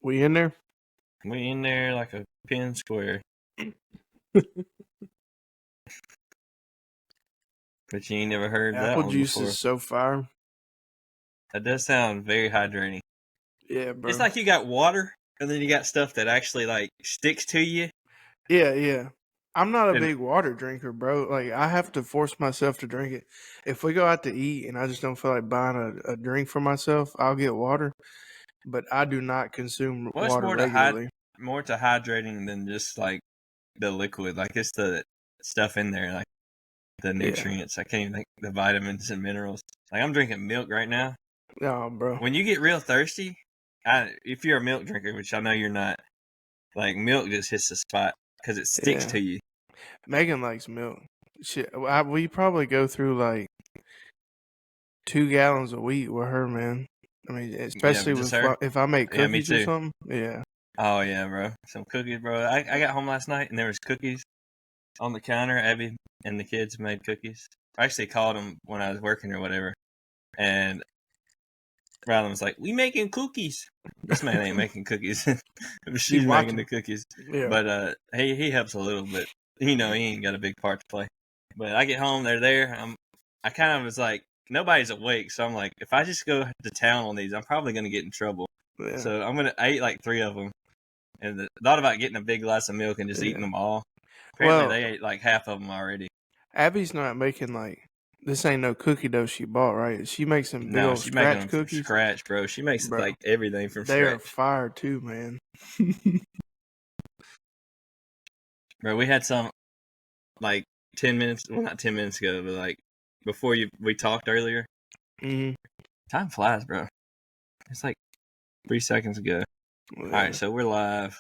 We in there? We in there like a pin square. But you ain't never heard that Apple one juice before. is so fire. That does sound very hydrating. Yeah, bro. It's like you got water, and then you got stuff that actually like sticks to you. Yeah. I'm not a And- big water drinker, bro. Like, I have to force myself to drink it. If we go out to eat and I just don't feel like buying a drink for myself, I'll get water. But I do not consume Well, it's water more regularly. more to hydrating than just like the liquid. Like it's the stuff in there, like the nutrients. I can't even think the vitamins and minerals. Like I'm drinking milk right now. No, bro. When you get real thirsty, if you're a milk drinker, which I know you're not, like milk just hits the spot because it sticks to you. Megan likes milk. Shit, we probably go through like 2 gallons a week with her, man. I mean, especially if I make cookies or something. Yeah. Oh yeah, bro. Some cookies, bro. I got home last night and there was cookies on the counter. Abby and the kids made cookies. I actually called them when I was working or whatever, and Rylan was like, "We making cookies." This man ain't making cookies. She's making the cookies. Yeah. But he helps a little bit. You know, he ain't got a big part to play. But I get home, they're there. I kind of was like, nobody's awake, so I'm like, if I just go to town on these, I'm probably gonna get in trouble. Yeah. So I ate like 3 of them, and thought about getting a big glass of milk and just eating them all. Apparently, they ate like half of them already. Abby's not making like. This ain't no cookie dough she bought, right? She makes some big old scratch cookies. From scratch, bro. She makes like everything from scratch. They are fire too, man. Bro, we had some like 10 minutes, well, not 10 minutes ago, but like before we talked earlier. Mm-hmm. Time flies, bro. It's like 3 seconds ago. Yeah. All right, so we're live.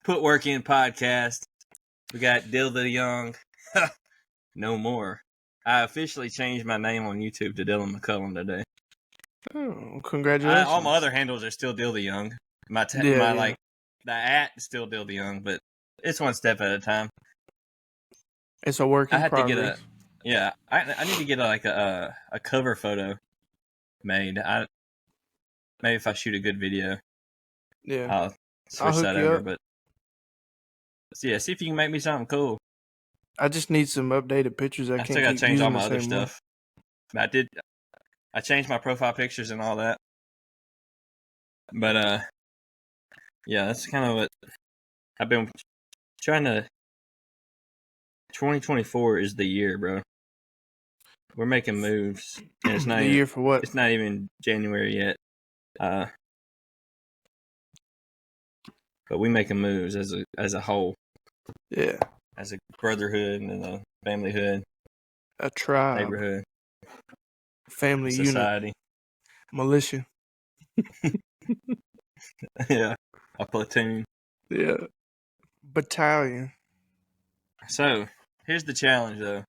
Put Work In podcast. We got Dill the Young. No more. I officially changed my name on YouTube to Dylan McCullum today. Oh, congratulations. All my other handles are still Dill the Young. Like, the @ is still Dill the Young, but it's one step at a time. It's a work in progress. I need to get like a cover photo made. Maybe if I shoot a good video, I'll switch that over. But yeah, see if you can make me something cool. I just need some updated pictures. I still got to change all my other stuff. I changed my profile pictures and all that. But yeah, that's kind of what I've been trying to. 2024 is the year, bro. We're making moves. And it's not the year for what? It's not even January yet. But we making moves as a whole. Yeah. As a brotherhood and a familyhood. A tribe. Neighborhood. Family society. Unit. Militia. Yeah. A platoon. Yeah. Battalion. So, here's the challenge, though.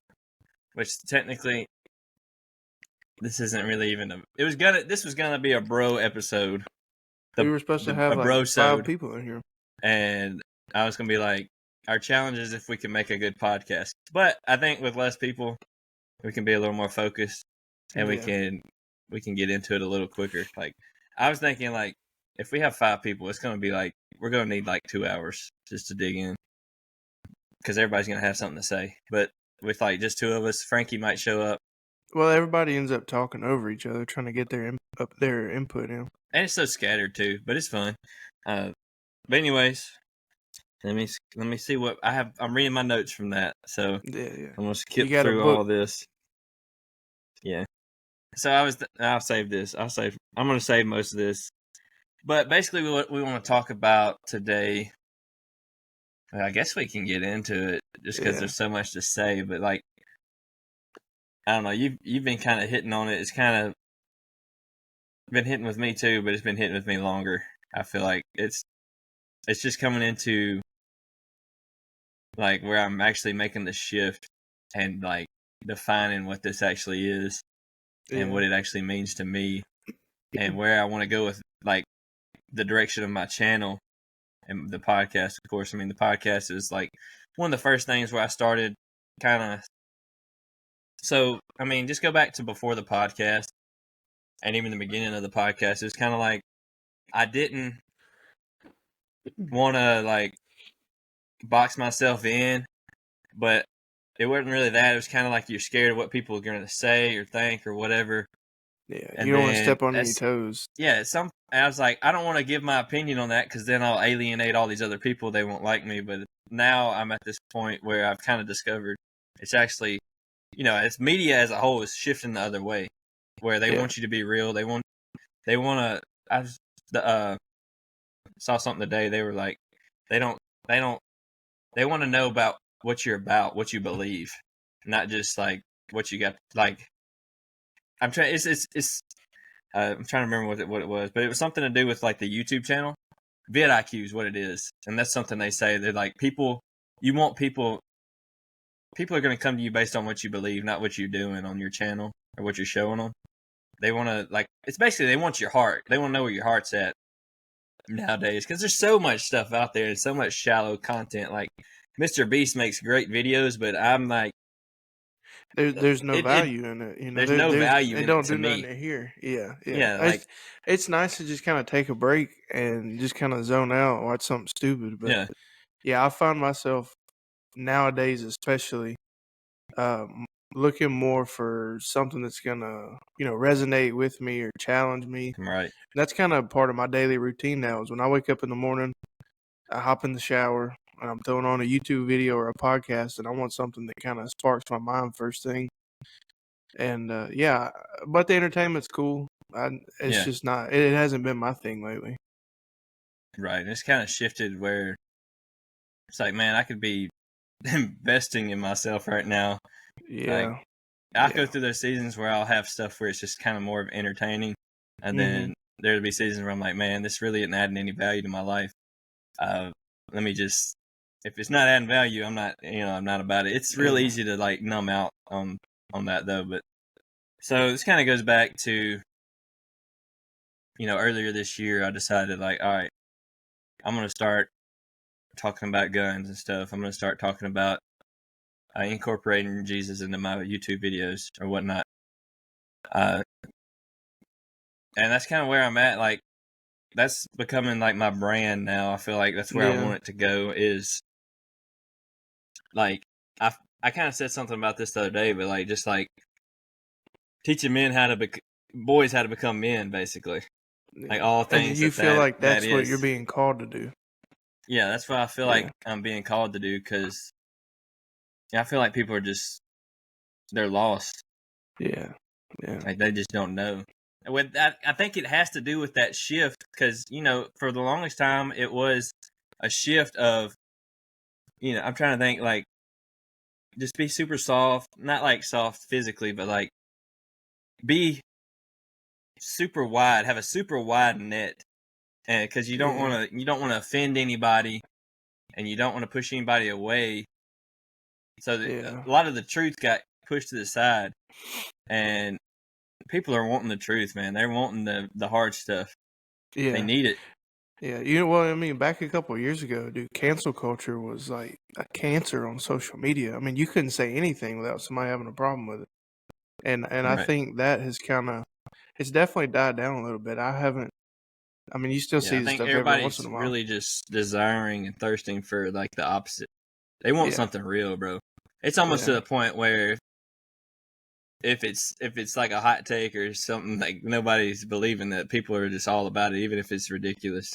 Which, technically, this isn't really even this was gonna be a bro episode. We were supposed to have like 5 people in here. And I was gonna be like, our challenge is if we can make a good podcast. But I think with less people, we can be a little more focused, and we can get into it a little quicker. Like I was thinking, like if we have 5 people, it's gonna be like we're gonna need like 2 hours just to dig in, because everybody's gonna have something to say. But with like just 2 of us, Frankie might show up. Well, everybody ends up talking over each other, trying to get their input in. And it's so scattered too, but it's fun. But anyways, let me see what I have. I'm reading my notes from that, so I'm gonna skip through all this. Yeah. So I'll save this. I'm gonna save most of this. But basically, what we want to talk about today, I guess we can get into it just because there's so much to say. But like, I don't know. You've been kind of hitting on it. It's kind of been hitting with me too, but it's been hitting with me longer. I feel like it's just coming into like where I'm actually making the shift and like defining what this actually is and what it actually means to me and where I want to go with like the direction of my channel and the podcast. Of course, I mean the podcast is like one of the first things where I started kind of. So I mean, just go back to before the podcast and even the beginning of the podcast. It's kind of like I didn't want to like box myself in, but it wasn't really that. It was kind of like you're scared of what people are going to say or think or whatever. Yeah, and you don't want to then step on any toes. Yeah, I was like, I don't want to give my opinion on that because then I'll alienate all these other people. They won't like me. But now I'm at this point where I've kind of discovered it's actually, it's media as a whole is shifting the other way, where they want you to be real. They want to. Saw something today. They were like, they don't, they want to know about what you're about, what you believe, not just like what you got. Like, I'm trying. I'm trying to remember what it was, but it was something to do with like the YouTube channel. vidIQ is what it is, and that's something they say. They're like you want people. People are going to come to you based on what you believe, not what you're doing on your channel or what you're showing them. They want to it's basically they want your heart. They want to know where your heart's at nowadays because there's so much stuff out there and so much shallow content. Like Mr. Beast makes great videos, but I'm like, there's no value in it. There's no value in it. They don't do nothing to here. Yeah. It's nice to just kind of take a break and just kind of zone out, watch something stupid. But yeah, I find myself nowadays, especially, looking more for something that's gonna, resonate with me or challenge me. Right. And that's kind of part of my daily routine now. Is when I wake up in the morning, I hop in the shower, and I'm throwing on a YouTube video or a podcast, and I want something that kind of sparks my mind first thing. And but the entertainment's cool. It's just not. It hasn't been my thing lately. Right, and it's kind of shifted where it's like, man, I could be investing in myself right now. Yeah, I go through those seasons where I'll have stuff where it's just kind of more of entertaining, and then there'll be seasons where I'm like, man, this really isn't adding any value to my life. Let me just, if it's not adding value, I'm not, I'm not about it. It's real easy to like numb out on that though. But so this kind of goes back to, earlier this year, I decided like, all right, I'm gonna start talking about guns and stuff. I'm gonna start talking about incorporating Jesus into my YouTube videos or whatnot. And that's kind of where I'm at. Like, that's becoming like my brand now. I feel like that's where I want it to go. Is like I kind of said something about this the other day, but like just like teaching men boys how to become men, basically. Like all things. And you feel like that's what you're being called to do. Yeah, that's what I feel like I'm being called to do because I feel like people are they're lost. Yeah. Like they just don't know. With that, I think it has to do with that shift because for the longest time it was a shift of I'm trying to think like just be super soft, not like soft physically, but like be super wide, have a super wide net, and because you don't want to offend anybody, and you don't want to push anybody away. So a lot of the truth got pushed to the side, and people are wanting the truth, man. They're wanting the hard stuff. Yeah, they need it. Yeah, well, I mean, back a couple of years ago, dude, cancel culture was like a cancer on social media. I mean, you couldn't say anything without somebody having a problem with it. And I think that has it's definitely died down a little bit. I mean, you still see this stuff every once in a while. Really just desiring and thirsting for like the opposite. They want something real, bro. It's almost to the point where if it's like a hot take or something like nobody's believing that, people are just all about it, even if it's ridiculous.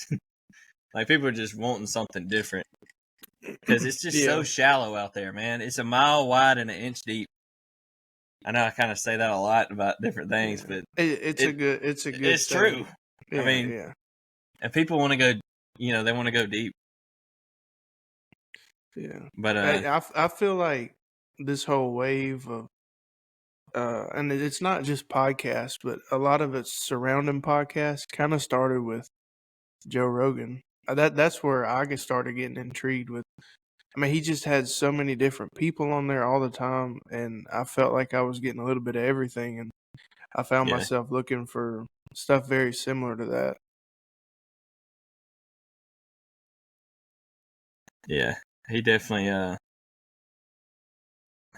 Like people are just wanting something different because it's just so shallow out there, man. It's a mile wide and an inch deep. I know I kind of say that a lot about different things, but it's true. I mean, and people want to go, they want to go deep. Yeah, but I feel like this whole wave of and it's not just podcasts, but a lot of it's surrounding podcasts kind of started with Joe Rogan. That's where I started getting intrigued with. I mean, he just had so many different people on there all the time, and I felt like I was getting a little bit of everything, and I found myself looking for stuff very similar to that. Yeah, he definitely a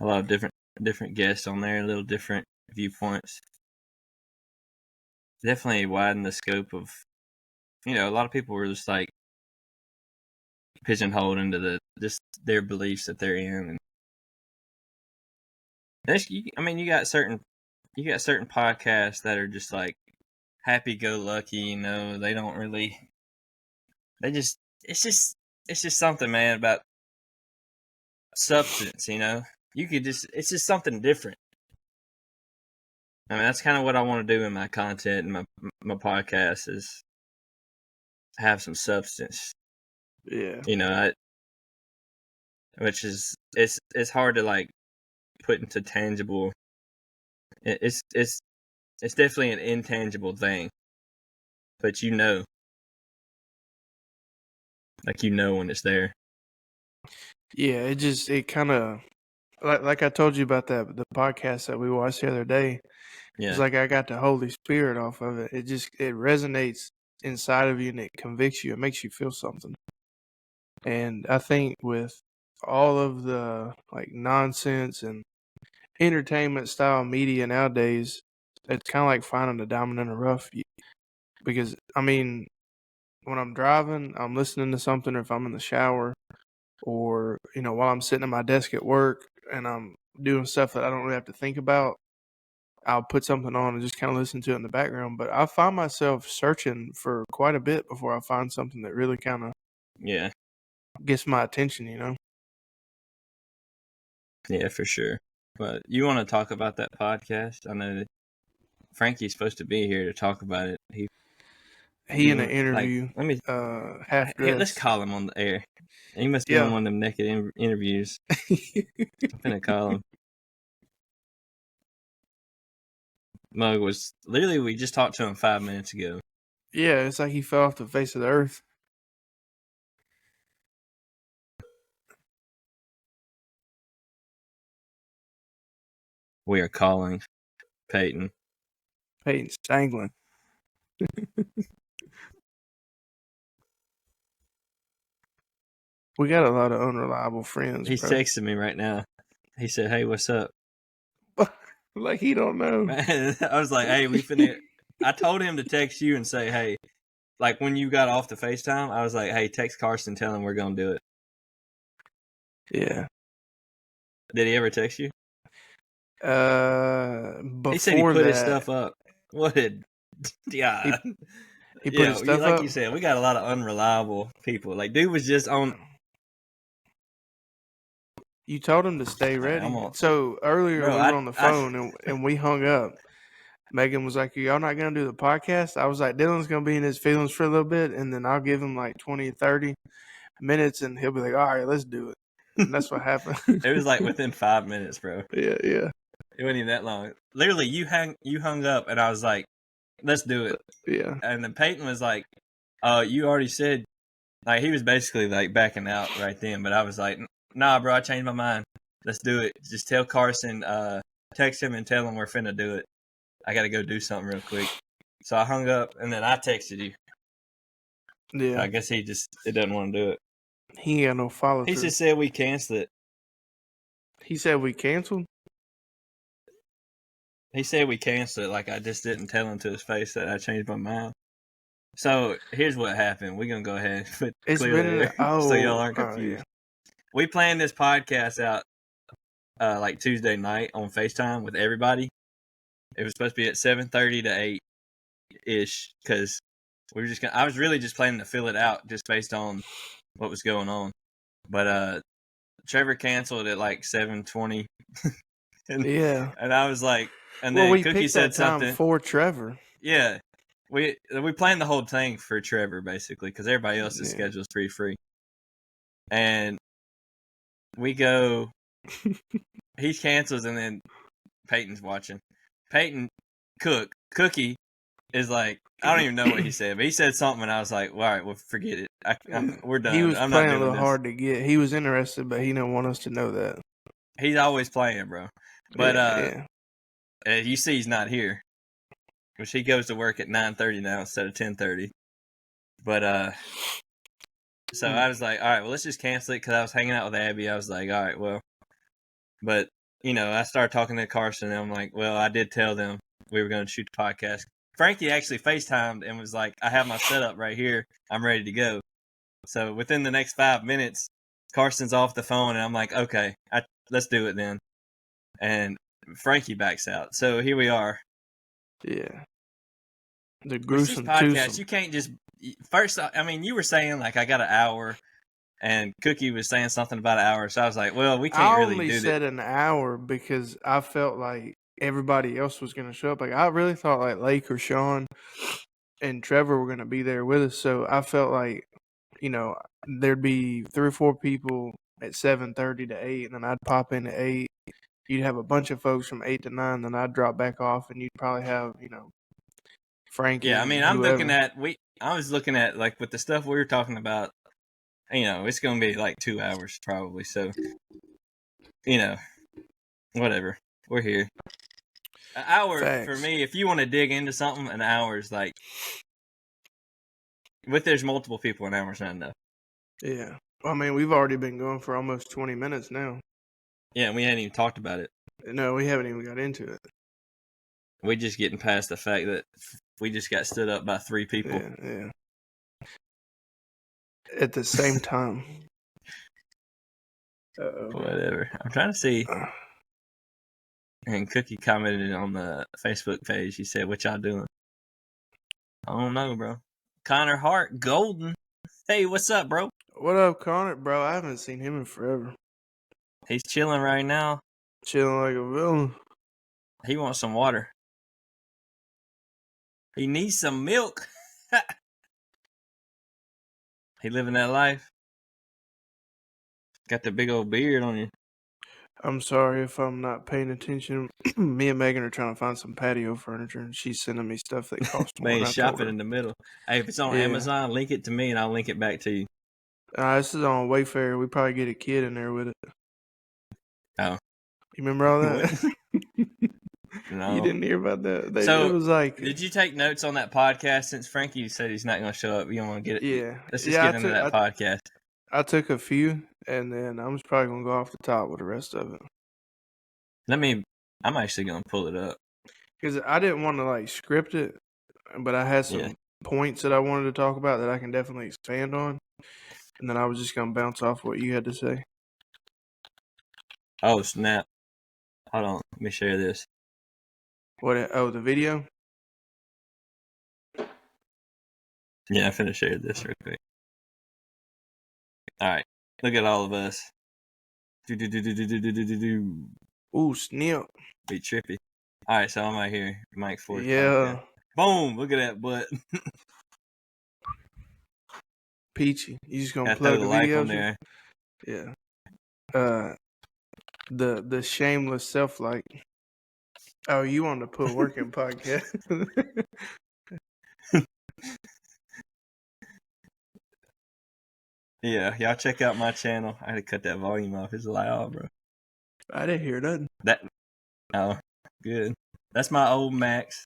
lot of different guests on there, a little different viewpoints. Definitely widened the scope of, a lot of people were just like pigeonholed into just their beliefs that they're in. And you got certain podcasts that are just like happy-go-lucky. They don't really. They just it's just something, man, about substance. It's just something different. I mean, that's kind of what I want to do in my content and my podcast is have some substance. Yeah. Which is it's hard to like put into tangible. It's definitely an intangible thing, but like when it's there. Yeah, it kind of like I told you about the podcast that we watched the other day. Yeah. It's like I got the Holy Spirit off of it. It resonates inside of you and it convicts you. It makes you feel something. And I think with all of the like nonsense and entertainment style media nowadays, it's kind of like finding a diamond in the rough. Because I mean, when I'm driving, I'm listening to something, or if I'm in the shower, or while I'm sitting at my desk at work and I'm doing stuff that I don't really have to think about, I'll put something on and just kind of listen to it in the background. But I find myself searching for quite a bit before I find something that really kind of gets my attention. Yeah, for sure. But you want to talk about that podcast? I know that Frankie's supposed to be here to talk about it. He in an interview. Half dressed. Let's call him on the air. He must be on one of them naked interviews. I'm gonna call him. Mug was literally, we just talked to him 5 minutes ago. Yeah, it's like he fell off the face of the earth. We are calling Peyton. Peyton's dangling. We got a lot of unreliable friends. He's texting me right now. He said, "Hey, what's up?" Like he don't know. Man, I was like, "Hey, we finna." I told him to text you and say, "Hey," like when you got off the FaceTime, I was like, "Hey, text Carson, tell him we're gonna do it." Yeah. Did he ever text you? Before he said he put his stuff up. What did? Yeah. He put his stuff like up. You said, we got a lot of unreliable people. Like, dude was just on. You told him to stay ready. So earlier we were on the phone and we hung up. Megan was like, "Y'all not going to do the podcast?" I was like, "Dylan's going to be in his feelings for a little bit, and then I'll give him like 20 or 30 minutes, and he'll be like, all right, let's do it." And that's what happened. It was like within 5 minutes, bro. Yeah. It wasn't even that long. Literally, you hung up, and I was like, let's do it. Yeah. And then Peyton was like, you already said, like, he was basically like backing out right then, but I was like, nah, bro, I changed my mind. Let's do it. Just tell Carson, text him and tell him we're finna do it. I got to go do something real quick. So I hung up, and then I texted you. Yeah. So I guess he doesn't want to do it. He ain't got no follow through. He just said we canceled it. He said we canceled? He said we canceled it. Like, I just didn't tell him to his face that I changed my mind. So here's what happened. We're going to go ahead and put clearly so y'all aren't confused. Yeah. We planned this podcast out like Tuesday night on FaceTime with everybody. It was supposed to be at 7:30 to 8-ish because we were I was really just planning to fill it out just based on what was going on. But Trevor canceled at like 7:20. Yeah. And I was like, and then Cookie said something for Trevor. Yeah. We planned the whole thing for Trevor basically because everybody else's schedule is pretty free. And we go, he cancels, and then Peyton's watching. Cookie is like, I don't even know what he said, but he said something, and I was like, well, all right, well, forget it. We're done. He was I'm playing not doing a little this. hard to get. He was interested, but he didn't want us to know that. He's always playing, bro. But you see he's not here, which he goes to work at 9:30 now instead of 10:30. But so I was like, all right, well, let's just cancel it because I was hanging out with Abby. I was like, all right, well, but I started talking to Carson, and I'm like, well, I did tell them we were going to shoot the podcast. Frankie actually FaceTimed and was like, I have my setup right here. I'm ready to go. So within the next 5 minutes, Carson's off the phone, and I'm like, okay, let's do it then. And Frankie backs out. So here we are. Yeah. The gruesome podcast, twosome. You can't just first. I mean, you were saying like I got an hour, and Cookie was saying something about an hour. So I was like, well, we can't really do that. I only said an hour because I felt like everybody else was going to show up. Like I really thought like Lake or Sean and Trevor were going to be there with us. So I felt like, there'd be 3 or 4 people at 7:30 to 8, and then I'd pop in at 8. You'd have a bunch of folks from 8 to 9, then I'd drop back off, and you'd probably have, Frankie. Yeah, I mean, I was looking at like with the stuff we were talking about. It's going to be like 2 hours probably. So, whatever. We're here. An hour for me. If you want to dig into something, an hour is like. But there's multiple people, an hour's not enough. Yeah. I mean, we've already been going for almost 20 minutes now. Yeah, and we hadn't even talked about it. No, we haven't even got into it. We're just getting past the fact that we just got stood up by 3 people. Yeah. At the same time. Whatever. I'm trying to see. And Cookie commented on the Facebook page. He said, what y'all doing? I don't know, bro. Connor Hart, Golden. Hey, what's up, bro? What up, Connor? Bro, I haven't seen him in forever. He's chilling right now. Chilling like a villain. He wants some water. He needs some milk. He living that life. Got the big old beard on you. I'm sorry if I'm not paying attention. Me and Megan are trying to find some patio furniture, and she's sending me stuff that costs more. Man, shopping in the middle. Hey, if it's on Amazon, link it to me, and I'll link it back to you. This is on Wayfair. We probably get a kid in there with it. Oh. You remember all that? No. You didn't hear about that? It was like... Did you take notes on that podcast? Since Frankie said he's not going to show up, you don't want to get it? Yeah. Let's just get into that podcast. I took a few, and then I'm just probably going to go off the top with the rest of it. I'm actually going to pull it up. Because I didn't want to, script it, but I had some points that I wanted to talk about that I can definitely expand on. And then I was just going to bounce off what you had to say. Oh, snap. Hold on. Let me share this. What? Oh, the video? Yeah, I'm finna share this real quick. All right. Look at all of us. Ooh, snap. Be trippy. All right, so I'm right here. Mike Ford. Yeah. Boom. Look at that butt. Peachy. You just going to plug the video on there. Yeah. The shameless self-like. Oh, you want to put work in podcast? Yeah, y'all check out my channel. I had to cut that volume off. It's loud, bro. I didn't hear nothing. Oh, good. That's my old Max.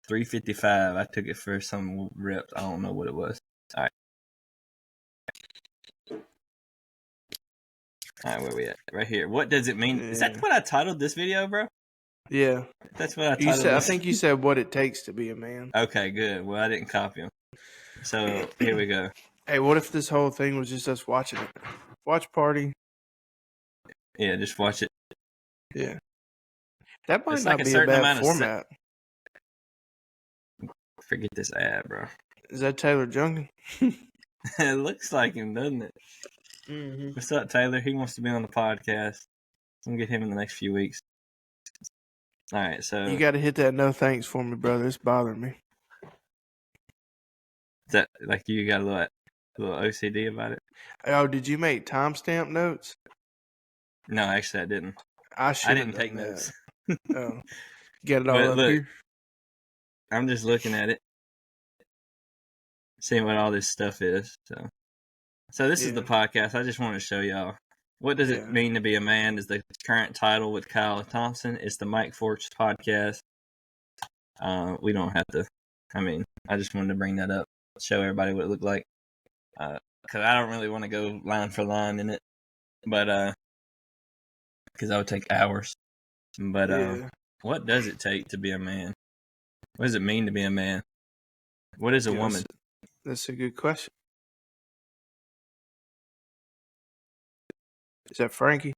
355. I took it for some reps. I don't know what it was. All right, where we at? Right here. What does it mean? Yeah. Is that what I titled this video, bro? Yeah. That's what I titled it. I think you said what it takes to be a man. Okay, good. Well, I didn't copy them. So, here we go. Hey, what if this whole thing was just us watching it? Watch party. Yeah, just watch it. Yeah. That might not be a bad format. Forget this ad, bro. Is that Taylor Junkin? It looks like him, doesn't it? Mm-hmm. What's up, Taylor? He wants to be on the podcast. I'm going to get him in the next few weeks. All right, so... You got to hit that no thanks for me, brother. It's bothering me. Is that like you got a little OCD about it? Oh, did you make timestamp notes? No, actually, I didn't. I didn't take notes. Oh, get it all up here. I'm just looking at it, seeing what all this stuff is. So this is the podcast. I just wanted to show y'all what does it mean to be a man. Is the current title with Kyle Thompson. It's the Mike Forks podcast. We don't have to. I mean, I just wanted to bring that up, show everybody what it looked like. Because I don't really want to go line for line in it, but because that would take hours. But what does it take to be a man? What does it mean to be a man? What is a woman? That's a good question. Is that Frankie?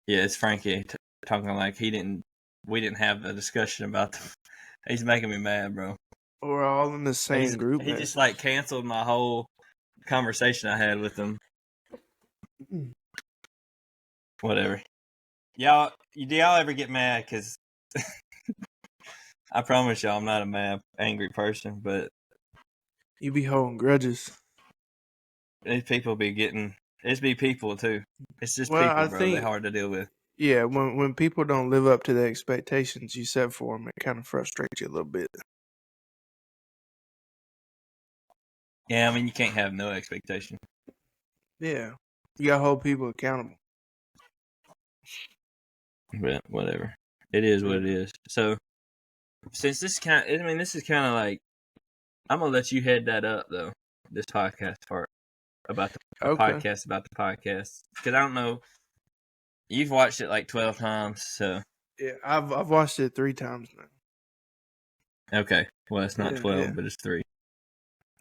Yeah, it's Frankie talking like we didn't have a discussion about them. He's making me mad, bro. We're all in the same group. He just like canceled my whole conversation I had with him. Whatever. Do y'all ever get mad? Because I promise y'all I'm not a mad, angry person, but you be holding grudges. These people it's be people too. It's just people, bro. They're hard to deal with. Yeah, when people don't live up to the expectations you set for them, it kind of frustrates you a little bit. Yeah, I mean, you can't have no expectation. Yeah, you gotta hold people accountable. But whatever, it is what it is. So, since this is kind of like, I'm gonna let you head that up though. This podcast part about the podcast about the podcast, because I don't know. You've watched it like 12 times, so yeah, I've watched it 3 times now. Okay, well, it's not 12, but it's 3.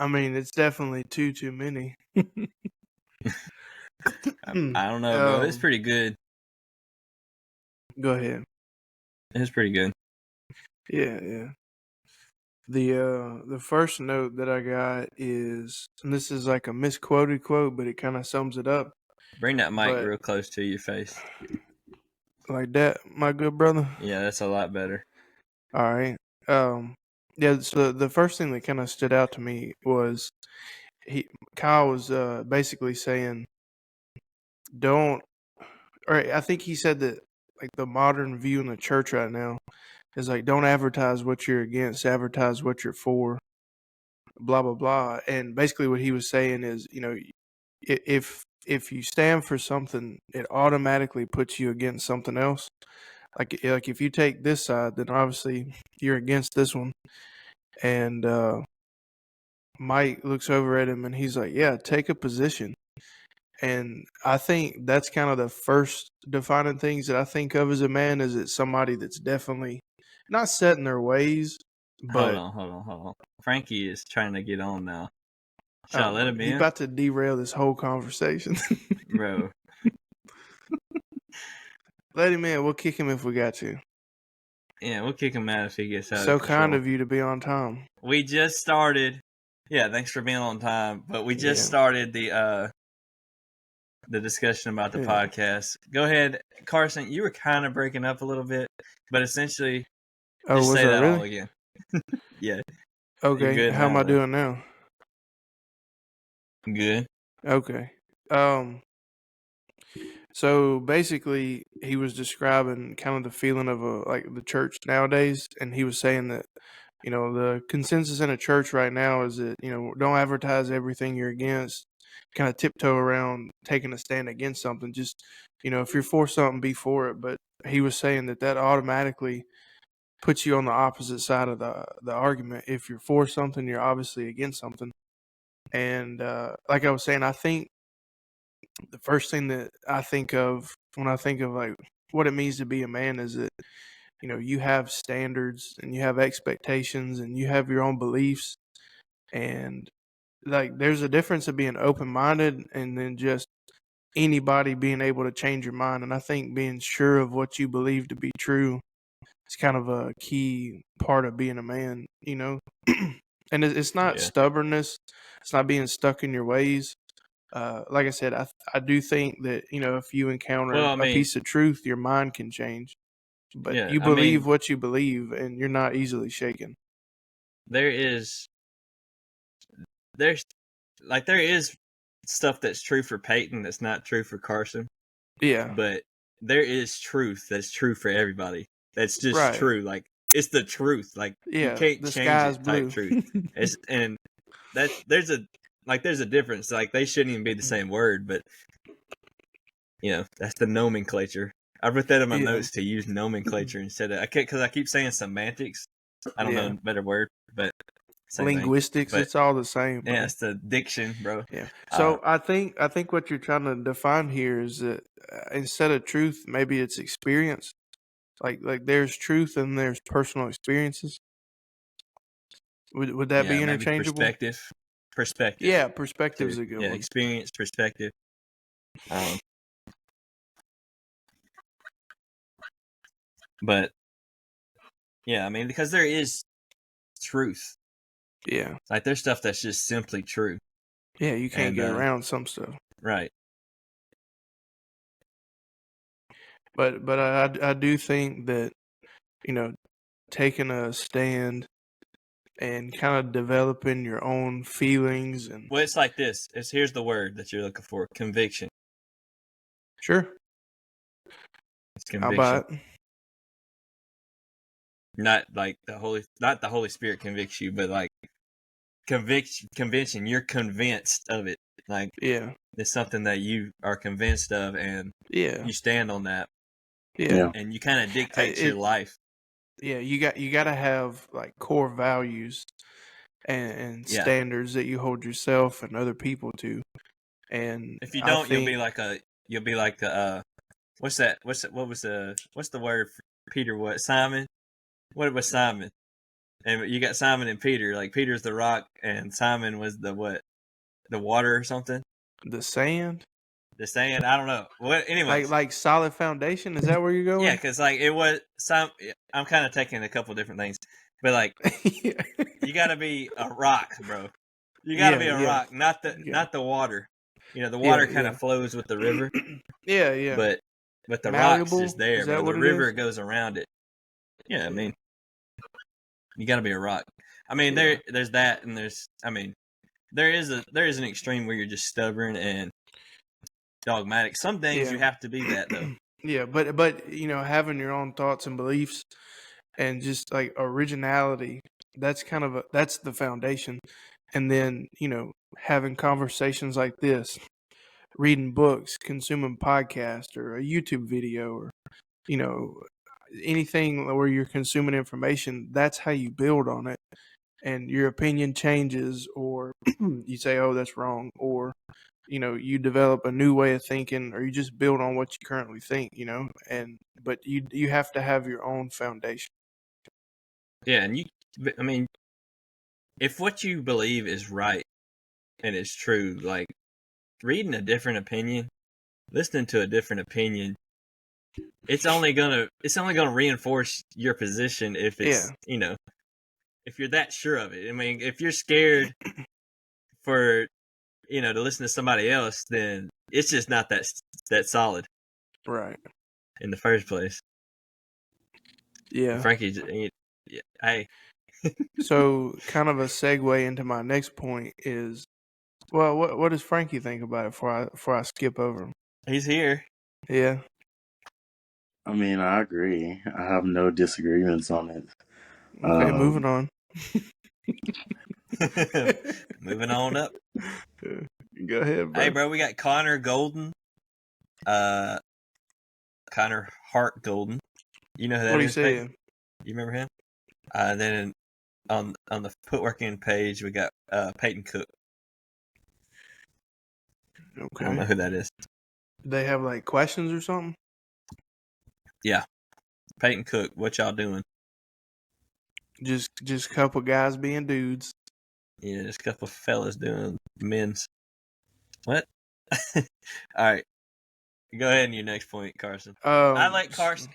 I mean, it's definitely too many. I don't know, bro. It's pretty good. Go ahead. It's pretty good. Yeah. The first note that I got is, and this is like a misquoted quote, but it kind of sums it up. Bring that mic real close to your face. Like that, my good brother? Yeah, that's a lot better. All right. Yeah, so the first thing that kind of stood out to me was Kyle was basically saying, I think he said that like the modern view in the church right now is like, don't advertise what you're against, advertise what you're for, blah, blah, blah. And basically what he was saying is, if you stand for something, it automatically puts you against something else. Like if you take this side, then obviously you're against this one. And Mike looks over at him and he's like, yeah, take a position. And I think that's kind of the first defining things that I think of as a man, is it somebody that's definitely not set in their ways. But hold on. Frankie is trying to get on now. Should I let him in? He's about to derail this whole conversation. Bro. Let him in. We'll kick him if we got to. Yeah, we'll kick him out if he gets out So of control. kind of you to be on time. We just started. Yeah, thanks for being on time. But we just started the discussion about the podcast. Go ahead, Carson. You were kind of breaking up a little bit, but essentially, just say that all again. Yeah. Okay. How am I doing now? Good. Okay. So basically, he was describing kind of the feeling of like the church nowadays, and he was saying that, the consensus in a church right now is that, don't advertise everything you're against, kind of tiptoe around taking a stand against something. Just, if you're for something, be for it. But he was saying that automatically puts you on the opposite side of the argument. If you're for something, you're obviously against something. And like I was saying, I think the first thing that I think of when I think of like what it means to be a man is that, you have standards and you have expectations and you have your own beliefs. And like, there's a difference of being open-minded and then just anybody being able to change your mind. And I think being sure of what you believe to be true is kind of a key part of being a man, And it's not stubbornness. It's not being stuck in your ways. Like I said, I do think that, if you encounter a piece of truth, your mind can change. But you believe what you believe, and you're not easily shaken. There is stuff that's true for Peyton that's not true for Carson. Yeah. But there is truth that's true for everybody. That's just true. Like, it's the truth. Like, you can't change it type truth. And that there's a difference. Like, they shouldn't even be the same word, but that's the nomenclature. I wrote that in my notes to use nomenclature instead of because I keep saying semantics. I don't know a better word, but linguistics. But, it's all the same. Bro. Yeah, it's the diction, bro. Yeah. So I think what you're trying to define here is that instead of truth, maybe it's experience. Like there's truth and there's personal experiences. Would that be interchangeable? Perspective. Yeah, perspective's a good one. Yeah, experience, perspective. But yeah, I mean, because there is truth. Yeah. Like there's stuff that's just simply true. Yeah, you can't get around some stuff. Right. But I do think that, taking a stand and kind of developing your own feelings and. Well, it's like this. Here's the word that you're looking for: conviction. Sure. It's conviction. How about? Not like the Holy Spirit convicts you, but like conviction. You're convinced of it. Like it's something that you are convinced of, and you stand on that. Yeah. And you kind of dictate your life. Yeah, you got to have like core values and standards that you hold yourself and other people to. And if you don't, you'll be like what's that? What's the word for Peter? What Simon? What was Simon? And you got Simon and Peter. Like Peter's the rock, and Simon was the what? The water or something? The sand. The sand. I don't know. What? Anyway, like solid foundation. Is that where you're going? Yeah, because like it was some. I'm kind of taking a couple different things, but like you got to be a rock, bro. You got to be a rock, not the water. The water kind of flows with the river. Yeah. But the Malleable? rock's just there, bro. The river goes around it. Yeah, I mean, you got to be a rock. I mean, there's that, and there is an extreme where you're just stubborn and dogmatic. Some things you have to be that though. Yeah, but having your own thoughts and beliefs and just like originality, that's that's the foundation. And then, having conversations like this, reading books, consuming podcasts or a YouTube video or, anything where you're consuming information, that's how you build on it. And your opinion changes, or you say, oh, that's wrong, or you develop a new way of thinking, or you just build on what you currently think, but you have to have your own foundation. Yeah, and if what you believe is right and it's true, like reading a different opinion, listening to a different opinion, it's only gonna reinforce your position if it's if you're that sure of it. I mean, if you're scared for to listen to somebody else, then it's just not that solid, right? In the first place. Yeah, Frankie. Hey. So, kind of a segue into my next point is, well, what does Frankie think about it before I skip over him? He's here. Yeah. I mean, I agree. I have no disagreements on it. Okay, moving on. Moving on up. Go ahead, bro. Hey, bro, we got Connor Golden. Connor Hart Golden. You know who that is? What are you saying? You remember him? Then on the Footworking page, we got Peyton Cook. Okay. I don't know who that is. They have like questions or something? Yeah. Peyton Cook, what y'all doing? Just a couple guys being dudes. Yeah, just a couple fellas doing men's. What? All right. Go ahead in your next point, Carson. I like Carson.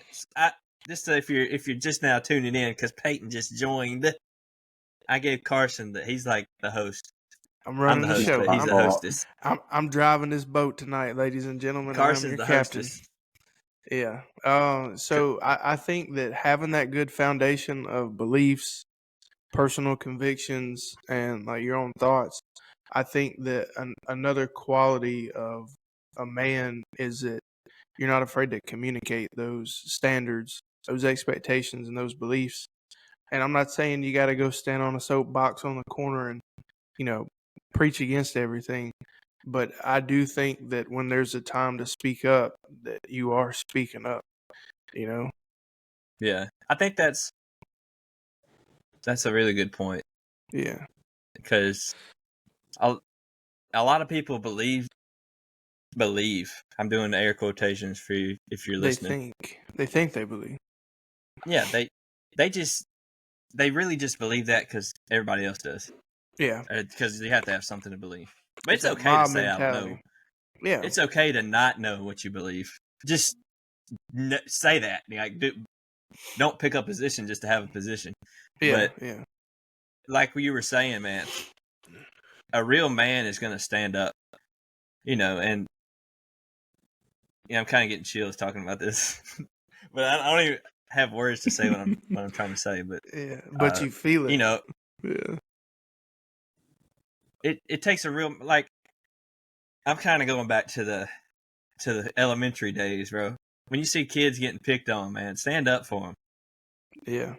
Just if you're just now tuning in, because Peyton just joined, I gave Carson he's like the host. I'm running the show. He's the hostess. I'm driving this boat tonight, ladies and gentlemen. Carson's I'm your the captain. Hostess. Yeah. So I think that having that good foundation of beliefs, personal convictions, and like your own thoughts, I think that another quality of a man is that you're not afraid to communicate those standards, those expectations, and those beliefs. And I'm not saying you got to go stand on a soapbox on the corner and, preach against everything. But I do think that when there's a time to speak up, that you are speaking up, Yeah. I think that's a really good point. Yeah. Because a lot of people believe. I'm doing air quotations for you if you're listening. They think they believe. Yeah, they really just believe that because everybody else does. Yeah. Because you have to have something to believe. But it's okay to say mentality. I don't know. Yeah. It's okay to not know what you believe. Just say that. Like, don't pick up a position just to have a position. Yeah, but like you were saying, man, a real man is going to stand up, and I'm kind of getting chills talking about this, but I don't even have words to say what I'm trying to say. But but you feel it, Yeah. It takes a real, like, I'm kind of going back to the elementary days, bro. When you see kids getting picked on, man, stand up for them. Yeah.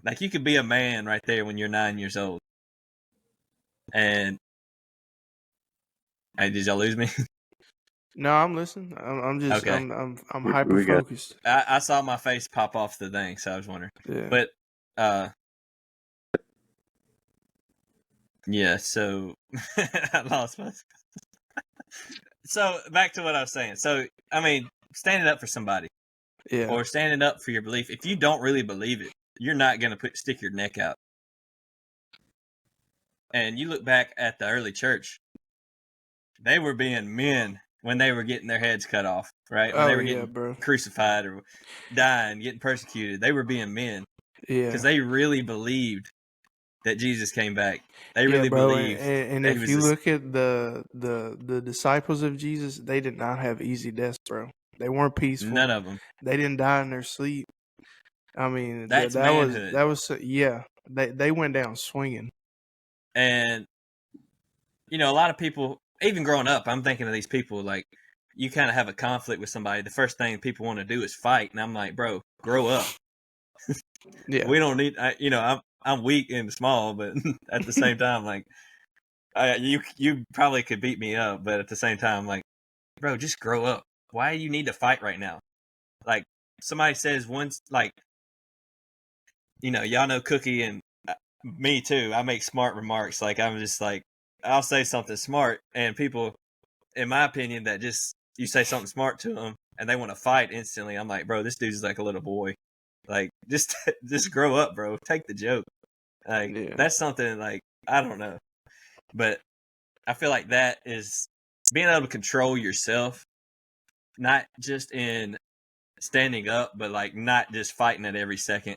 Like, you could be a man right there when you're 9 years old. And hey, did y'all lose me? No, I'm listening. I'm just okay. I'm hyper focused. I saw my face pop off the thing, so I was wondering. Yeah. But yeah, so I lost my. So back to what I was saying. So I mean, standing up for somebody, or standing up for your belief. If you don't really believe it, you're not gonna stick your neck out. And you look back at the early church, they were being men when they were getting their heads cut off, right? When they were getting crucified or dying, getting persecuted, they were being men. Yeah, because they really believed that Jesus came back. They really believed. And if you look at the disciples of Jesus, they did not have easy deaths, bro. They weren't peaceful. None of them. They didn't die in their sleep. I mean, that's manhood. That was They went down swinging. And a lot of people, even growing up, I'm thinking of these people, like, you kind of have a conflict with somebody. The first thing people want to do is fight, and I'm like, bro, grow up. Yeah, we don't need. I'm weak and small, but at the same time, like, you probably could beat me up, but at the same time, like, bro, just grow up. Why do you need to fight right now? Like, somebody says once, like, y'all know Cookie and me too. I make smart remarks. Like, I'm just like, I'll say something smart, and people, in my opinion, that just, you say something smart to them and they want to fight instantly. I'm like, bro, this dude's like a little boy. Like, just grow up, bro. Take the joke. Like, that's something, like, I don't know. But I feel like that is being able to control yourself, not just in standing up, but like not just fighting at every second.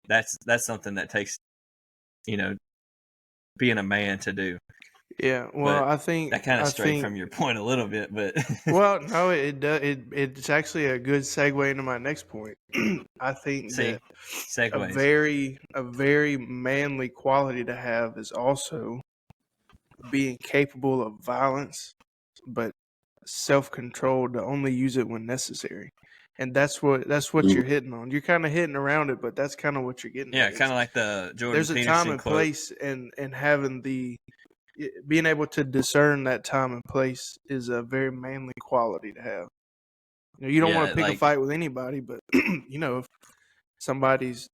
That's something that takes, being a man to do. Yeah, well, but I think that kind of strayed from your point a little bit, but well, no, it does. It's actually a good segue into my next point. I think that a very manly quality to have is also being capable of violence, but self-control to only use it when necessary. And that's what you're hitting on. You're kind of hitting around it, but that's kind of what you're getting. Yeah, kind of like the Jordan There's a Peterson time and quote. place, and having being able to discern that time and place is a very manly quality to have. You don't want to pick a fight with anybody, but if somebody's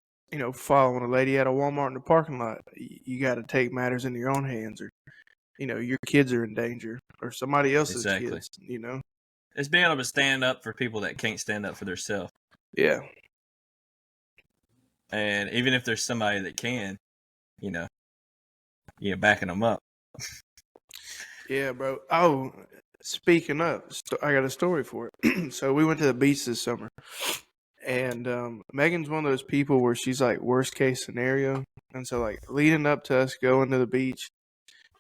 following a lady at a Walmart in the parking lot, you got to take matters into your own hands, or your kids are in danger, or somebody else's kids. It's being able to stand up for people that can't stand up for themselves. Yeah. And even if there's somebody that can, backing them up. Yeah, bro. Oh, speaking of, I got a story for it. So we went to the beach this summer, and Megan's one of those people where she's like worst case scenario, and so like leading up to us going to the beach,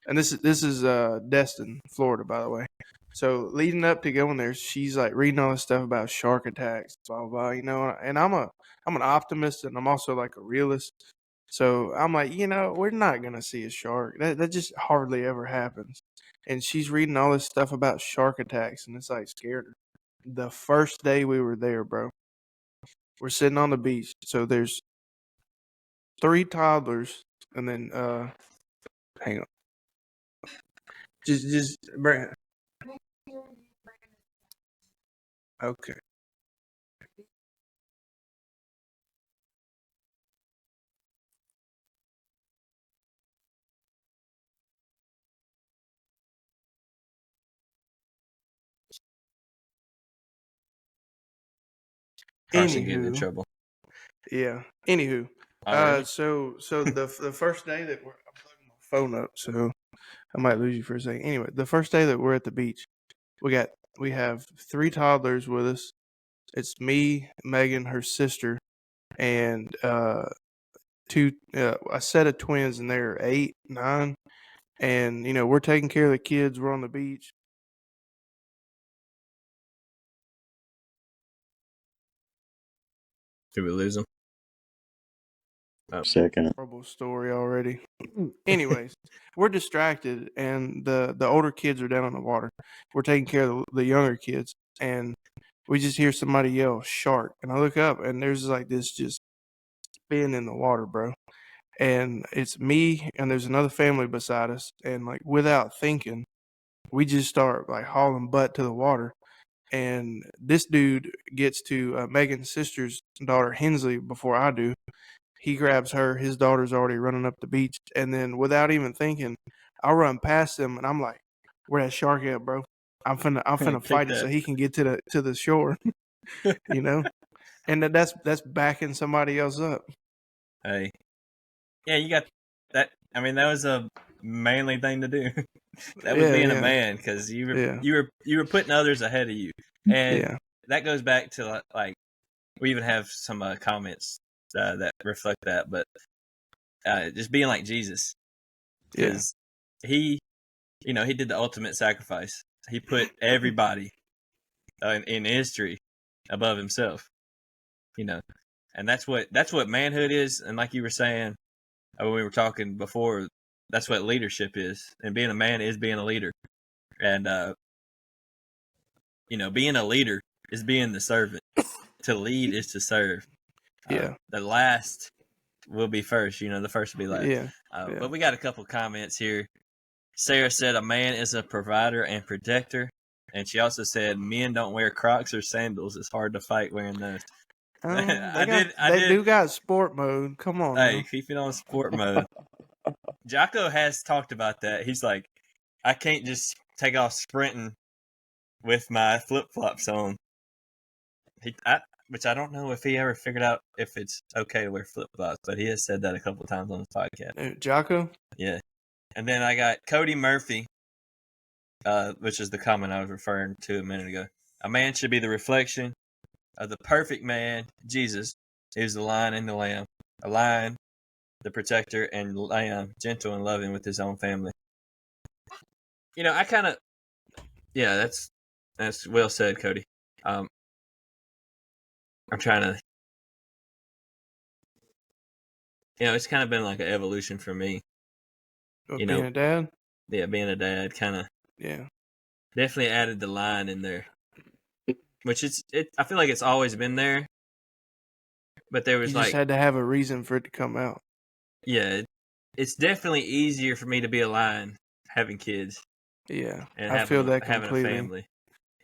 and this is Destin, Florida, by the way. So leading up to going there, she's like reading all this stuff about shark attacks, blah blah, and I'm an optimist, and I'm also like a realist. So I'm like, we're not gonna see a shark. That just hardly ever happens. And she's reading all this stuff about shark attacks, and it's like scared her. The first day we were there, bro, we're sitting on the beach. So there's 3 toddlers, and then hang on, just bring it. Okay. Carson getting in trouble. Yeah. Anywho, so the first day that I'm plugging my phone up, so I might lose you for a second. Anyway, the first day that we're at the beach, we have 3 toddlers with us. It's me, Megan, her sister, and a set of twins, and they're 8, 9, and we're taking care of the kids. We're on the beach. Did we lose them? Oh. Second. Horrible story already. Anyways, we're distracted, and the older kids are down in the water. We're taking care of the younger kids, and we just hear somebody yell "shark," and I look up, and there's like this just spin in the water, bro. And it's me, and there's another family beside us, and like without thinking, we just start like hauling butt to the water. And this dude gets to Megan's sister's daughter Hensley before I do. He grabs her. His daughter's already running up the beach, and then without even thinking, I run past him, and I'm like, "Where that shark at, bro? I'm finna fight it so he can get to the shore." And that's backing somebody else up. Hey, yeah, you got that. I mean, that was a manly thing to do. That was being a man, because you were putting others ahead of you, and that goes back to like we even have some comments that reflect that, but just being like Jesus, because he did the ultimate sacrifice. He put everybody in history above himself, and that's what manhood is. And like you were saying when we were talking before, that's what leadership is, and being a man is being a leader. And being a leader is being the servant. To lead is to serve. The last will be first. The first will be last. But we got a couple comments here. Sarah said a man is a provider and protector, and she also said men don't wear Crocs or sandals. It's hard to fight wearing those. They do got sport mode. Come on. Hey, keep it on sport mode. Jocko has talked about that. He's like, I can't just take off sprinting with my flip-flops on. Which I don't know if he ever figured out if it's okay to wear flip-flops, but he has said that a couple of times on his podcast. Jocko? Yeah. And then I got Cody Murphy, which is the comment I was referring to a minute ago. A man should be the reflection of the perfect man, Jesus, who's the lion and the lamb. A lion, the protector, and lamb, gentle and loving with his own family. I kind of... Yeah, that's well said, Cody. I'm trying to... it's kind of been like an evolution for me. Being a dad? Yeah, being a dad kind of... Yeah. Definitely added the line in there. Which I feel like it's always been there. But there was you just had to have a reason for it to come out. Yeah. It's definitely easier for me to be a lion having kids. Yeah. And I feel that completely. Having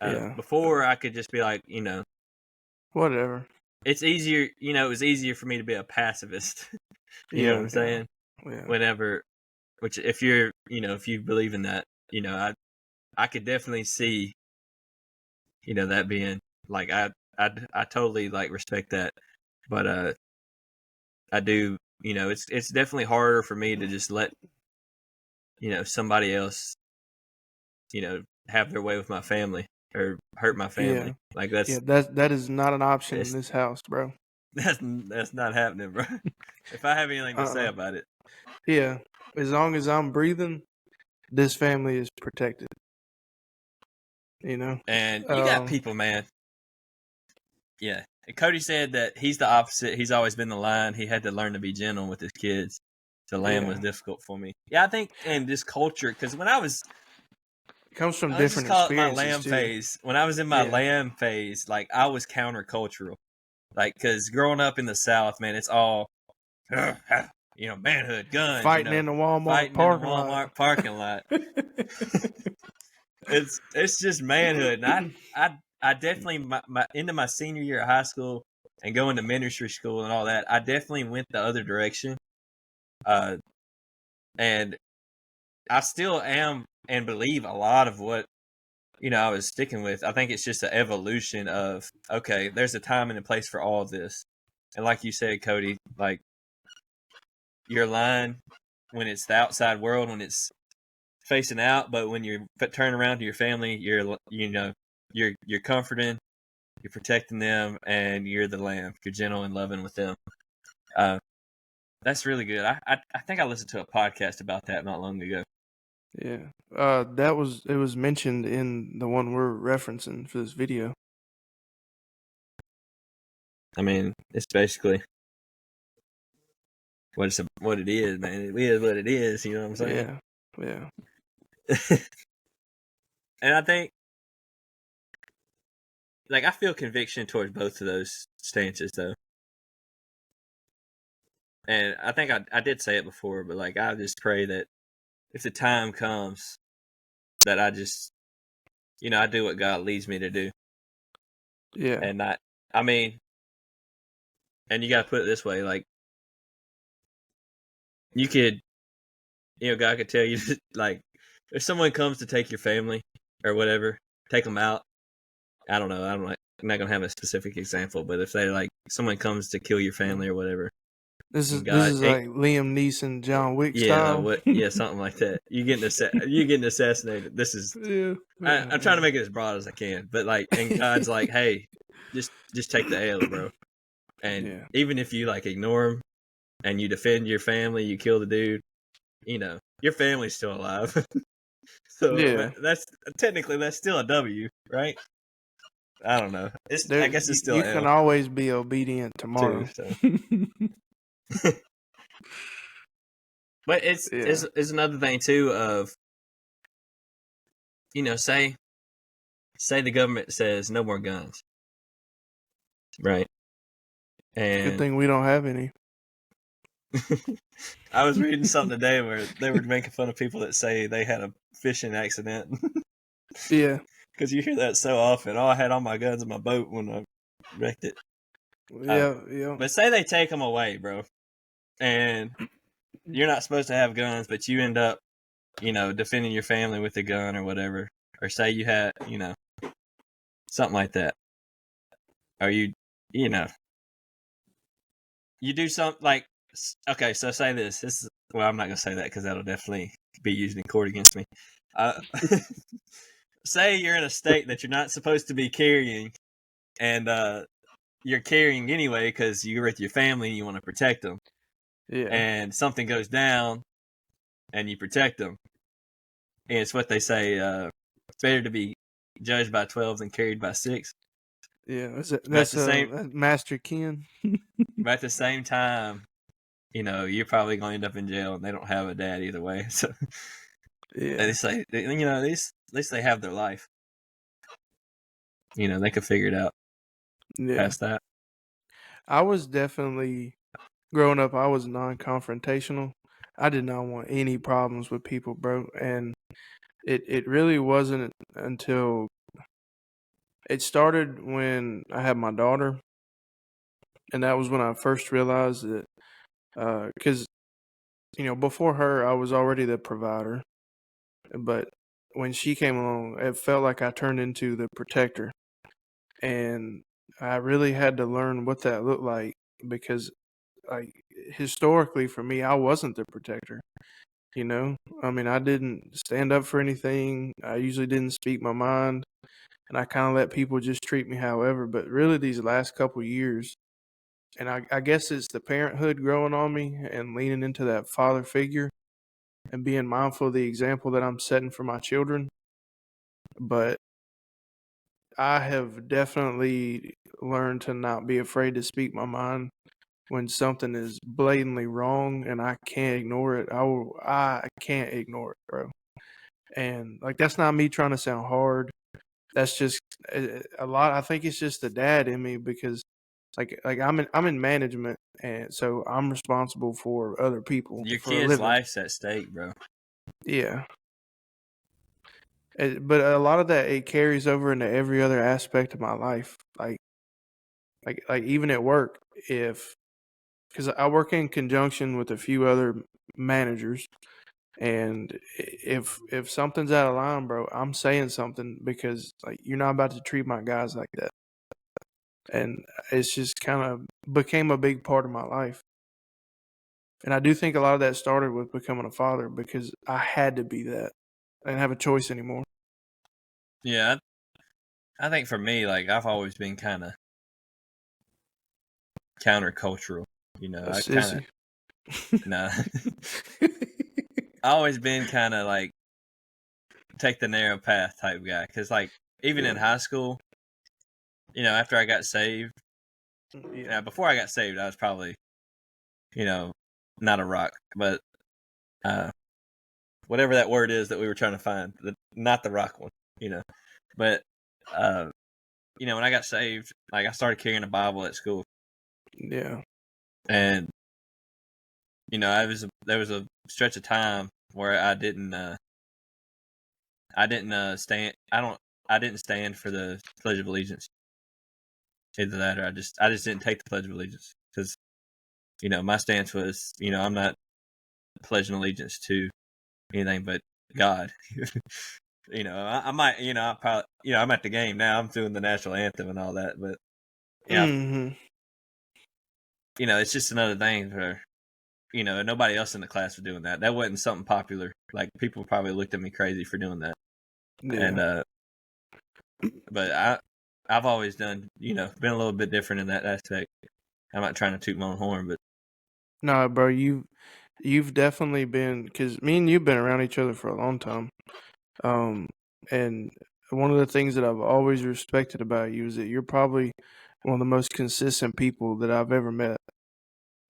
a family. Before I could just be like, whatever. It's easier, it was easier for me to be a pacifist. You know what I'm saying? Yeah. Whenever, which if you're, if you believe in that, I could definitely see, that being like, I totally like respect that. But, I do, it's definitely harder for me to just let, somebody else, have their way with my family or hurt my family. Like that is not an option in this house, bro. That's not happening, bro. If I have anything to say about it. Yeah. As long as I'm breathing, this family is protected. And you got people, man. Yeah. And Cody said that he's the opposite. He's always been the lion. He had to learn to be gentle with his kids. The lamb was difficult for me. Yeah, I think in this culture, because when I was... It comes from different experiences, my lamb phase. When I was in my lamb phase, like, I was countercultural. Like, because growing up in the South, man, it's all, manhood, guns. Fighting in the Walmart parking lot. It's just manhood. And I definitely, into my senior year of high school and going to ministry school and all that, I definitely went the other direction. And I still am and believe a lot of what, I was sticking with. I think it's just an evolution of, okay, there's a time and a place for all of this. And like you said, Cody, like, your line when it's the outside world, when it's facing out, but when you turn around to your family, you're comforting, You're protecting them, and you're the lamb. You're gentle and loving with them. That's really good. I think I listened to a podcast about that not long ago. Yeah. It was mentioned in the one we're referencing for this video. I mean, it's basically what it is, man. It is what it is. You know what I'm saying? Yeah. And I think, like, I feel conviction towards both of those stances, though. And I think I did say it before, but, like, I just pray that if the time comes that I just, I do what God leads me to do. Yeah. And I mean, and you got to put it this way, like, you could, God could tell you, like, if someone comes to take your family or whatever, take them out. I don't know. I'm not gonna have a specific example, but if they like someone comes to kill your family or whatever, this is like Liam Neeson, John Wick style. Something like that. You getting assassinated. This is. I'm trying to make it as broad as I can, but like, and God's like, hey, just take the L, bro. And even if you like ignore him and you defend your family, you kill the dude, your family's still alive. So that's still a W, right? I don't know. I guess it's still. You can always be obedient tomorrow. Too, so. But it's another thing too of, say the government says no more guns, right? And good thing we don't have any. I was reading something today where they were making fun of people that say they had a fishing accident. Yeah. Because you hear that so often. Oh, I had all my guns in my boat when I wrecked it. Yeah. But say they take them away, bro, and you're not supposed to have guns, but you end up, defending your family with a gun or whatever. Or say you had, something like that. Or you do something like, okay, so say this. Well, I'm not going to say that because that'll definitely be used in court against me. Say you're in a state that you're not supposed to be carrying, and you're carrying anyway because you're with your family and you want to protect them. Yeah. And something goes down, and you protect them. And it's what they say, it's better to be judged by 12 than carried by 6. Yeah, that's the same. Master Ken. But at the same time, you're probably going to end up in jail, and they don't have a dad either way. So they say, at least they have their life. They could figure it out. Past that. I was definitely, growing up, I was non-confrontational. I did not want any problems with people, bro. And it really wasn't until it started when I had my daughter. And that was when I first realized that, because, before her, I was already the provider. But when she came along, it felt like I turned into the protector. And I really had to learn what that looked like because, like, historically for me, I wasn't the protector. I mean, I didn't stand up for anything. I usually didn't speak my mind, and I kind of let people just treat me however. But really, these last couple years, and I guess it's the parenthood growing on me and leaning into that father figure and being mindful of the example that I'm setting for my children. But I have definitely learned to not be afraid to speak my mind when something is blatantly wrong and I can't ignore it. I can't ignore it, bro. And like, that's not me trying to sound hard. That's just a lot. I think it's just the dad in me because like I'm in management, and so I'm responsible for other people. Your for kid's life's at stake, bro. Yeah. But a lot of that, it carries over into every other aspect of my life. Like even at work, because I work in conjunction with a few other managers, and if something's out of line, bro, I'm saying something because like you're not about to treat my guys like that. And it's just kind of became a big part of my life. And I do think a lot of that started with becoming a father because I had to be that. I didn't have a choice anymore. Yeah, I think for me, like I've always been kind of countercultural. You know, I kind of nah. I always been kind of like take the narrow path type guy. Because like even in high school, you know, after I got saved, before I got saved, I was probably, you know, not a rock, but whatever that word is that we were trying to find, not the rock one, you know. But you know, when I got saved, like I started carrying a Bible at school. Yeah. And you know, there was a stretch of time where I didn't stand for the Pledge of Allegiance. Either that or I just didn't take the Pledge of Allegiance because, you know, my stance was, you know, I'm not pledging allegiance to anything but God. You know, I might, you know, I probably, you know, I'm at the game now. I'm doing the national anthem and all that, but yeah, you know, it's just another thing for, you know, nobody else in the class was doing that. That wasn't something popular. Like people probably looked at me crazy for doing that. Yeah. And but I've always done, you know, been a little bit different in that aspect. I'm not trying to toot my own horn, but nah, bro, you've definitely been, because me and you've been around each other for a long time. And one of the things that I've always respected about you is that you're probably one of the most consistent people that I've ever met.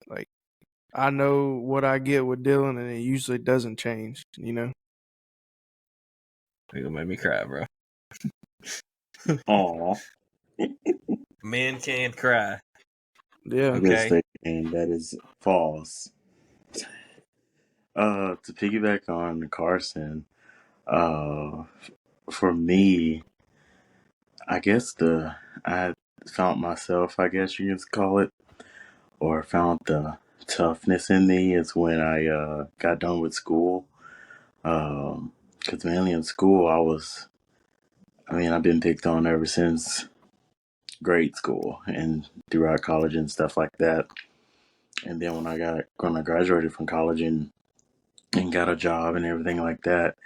Like, I know what I get with Dylan, and it usually doesn't change, you know? You're gonna make me cry, bro. Aw. Men can cry. Yeah. Okay. That is false. To piggyback on Carson, for me, I guess I found myself, I guess you could call it, or found the toughness in me is when I got done with school. Because mainly in school, I've been picked on ever since grade school and throughout college and stuff like that. And then when I graduated from college and got a job and everything like that,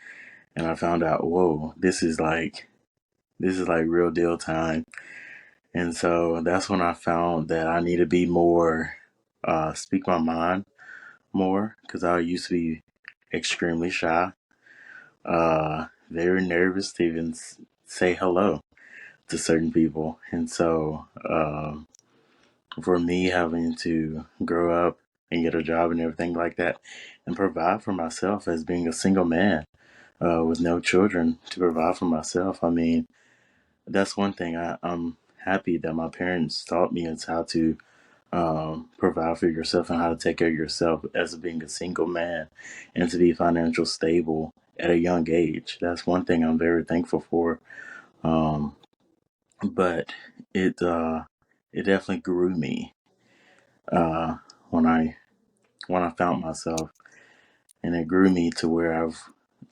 and I found out, whoa, this is like real deal time. And so that's when I found that I need to be more, speak my mind more, because I used to be extremely shy, very nervous to even say hello to certain people. And so, for me having to grow up and get a job and everything like that and provide for myself as being a single man, with no children to provide for myself, I mean, that's one thing I'm happy that my parents taught me is how to, provide for yourself and how to take care of yourself as being a single man and to be financial stable at a young age. That's one thing I'm very thankful for. Um, but it definitely grew me, uh, when I found myself, and it grew me to where I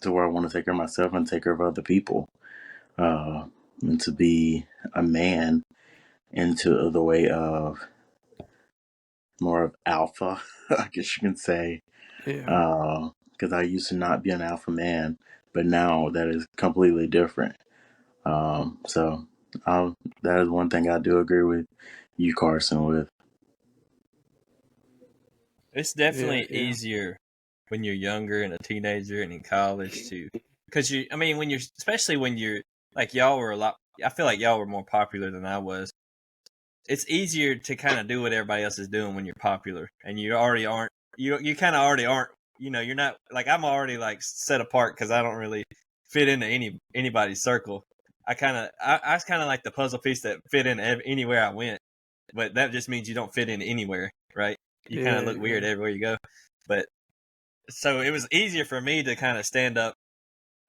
want to take care of myself and take care of other people, uh, and to be a man into the way of more of alpha, I guess you can say. Yeah. Because I used to not be an alpha man, but now that is completely different. So that is one thing I do agree with you, Carson, with. It's definitely easier when you're younger and a teenager and in college too, because especially when you're like y'all were I feel like y'all were more popular than I was. It's easier to kind of do what everybody else is doing when you're popular and you already aren't. You kind of already aren't. You know, you're not like I'm already like set apart because I don't really fit into anybody's circle. I was kind of like the puzzle piece that fit in anywhere I went, but that just means you don't fit in anywhere, right? You kind of look weird everywhere you go. But so it was easier for me to kind of stand up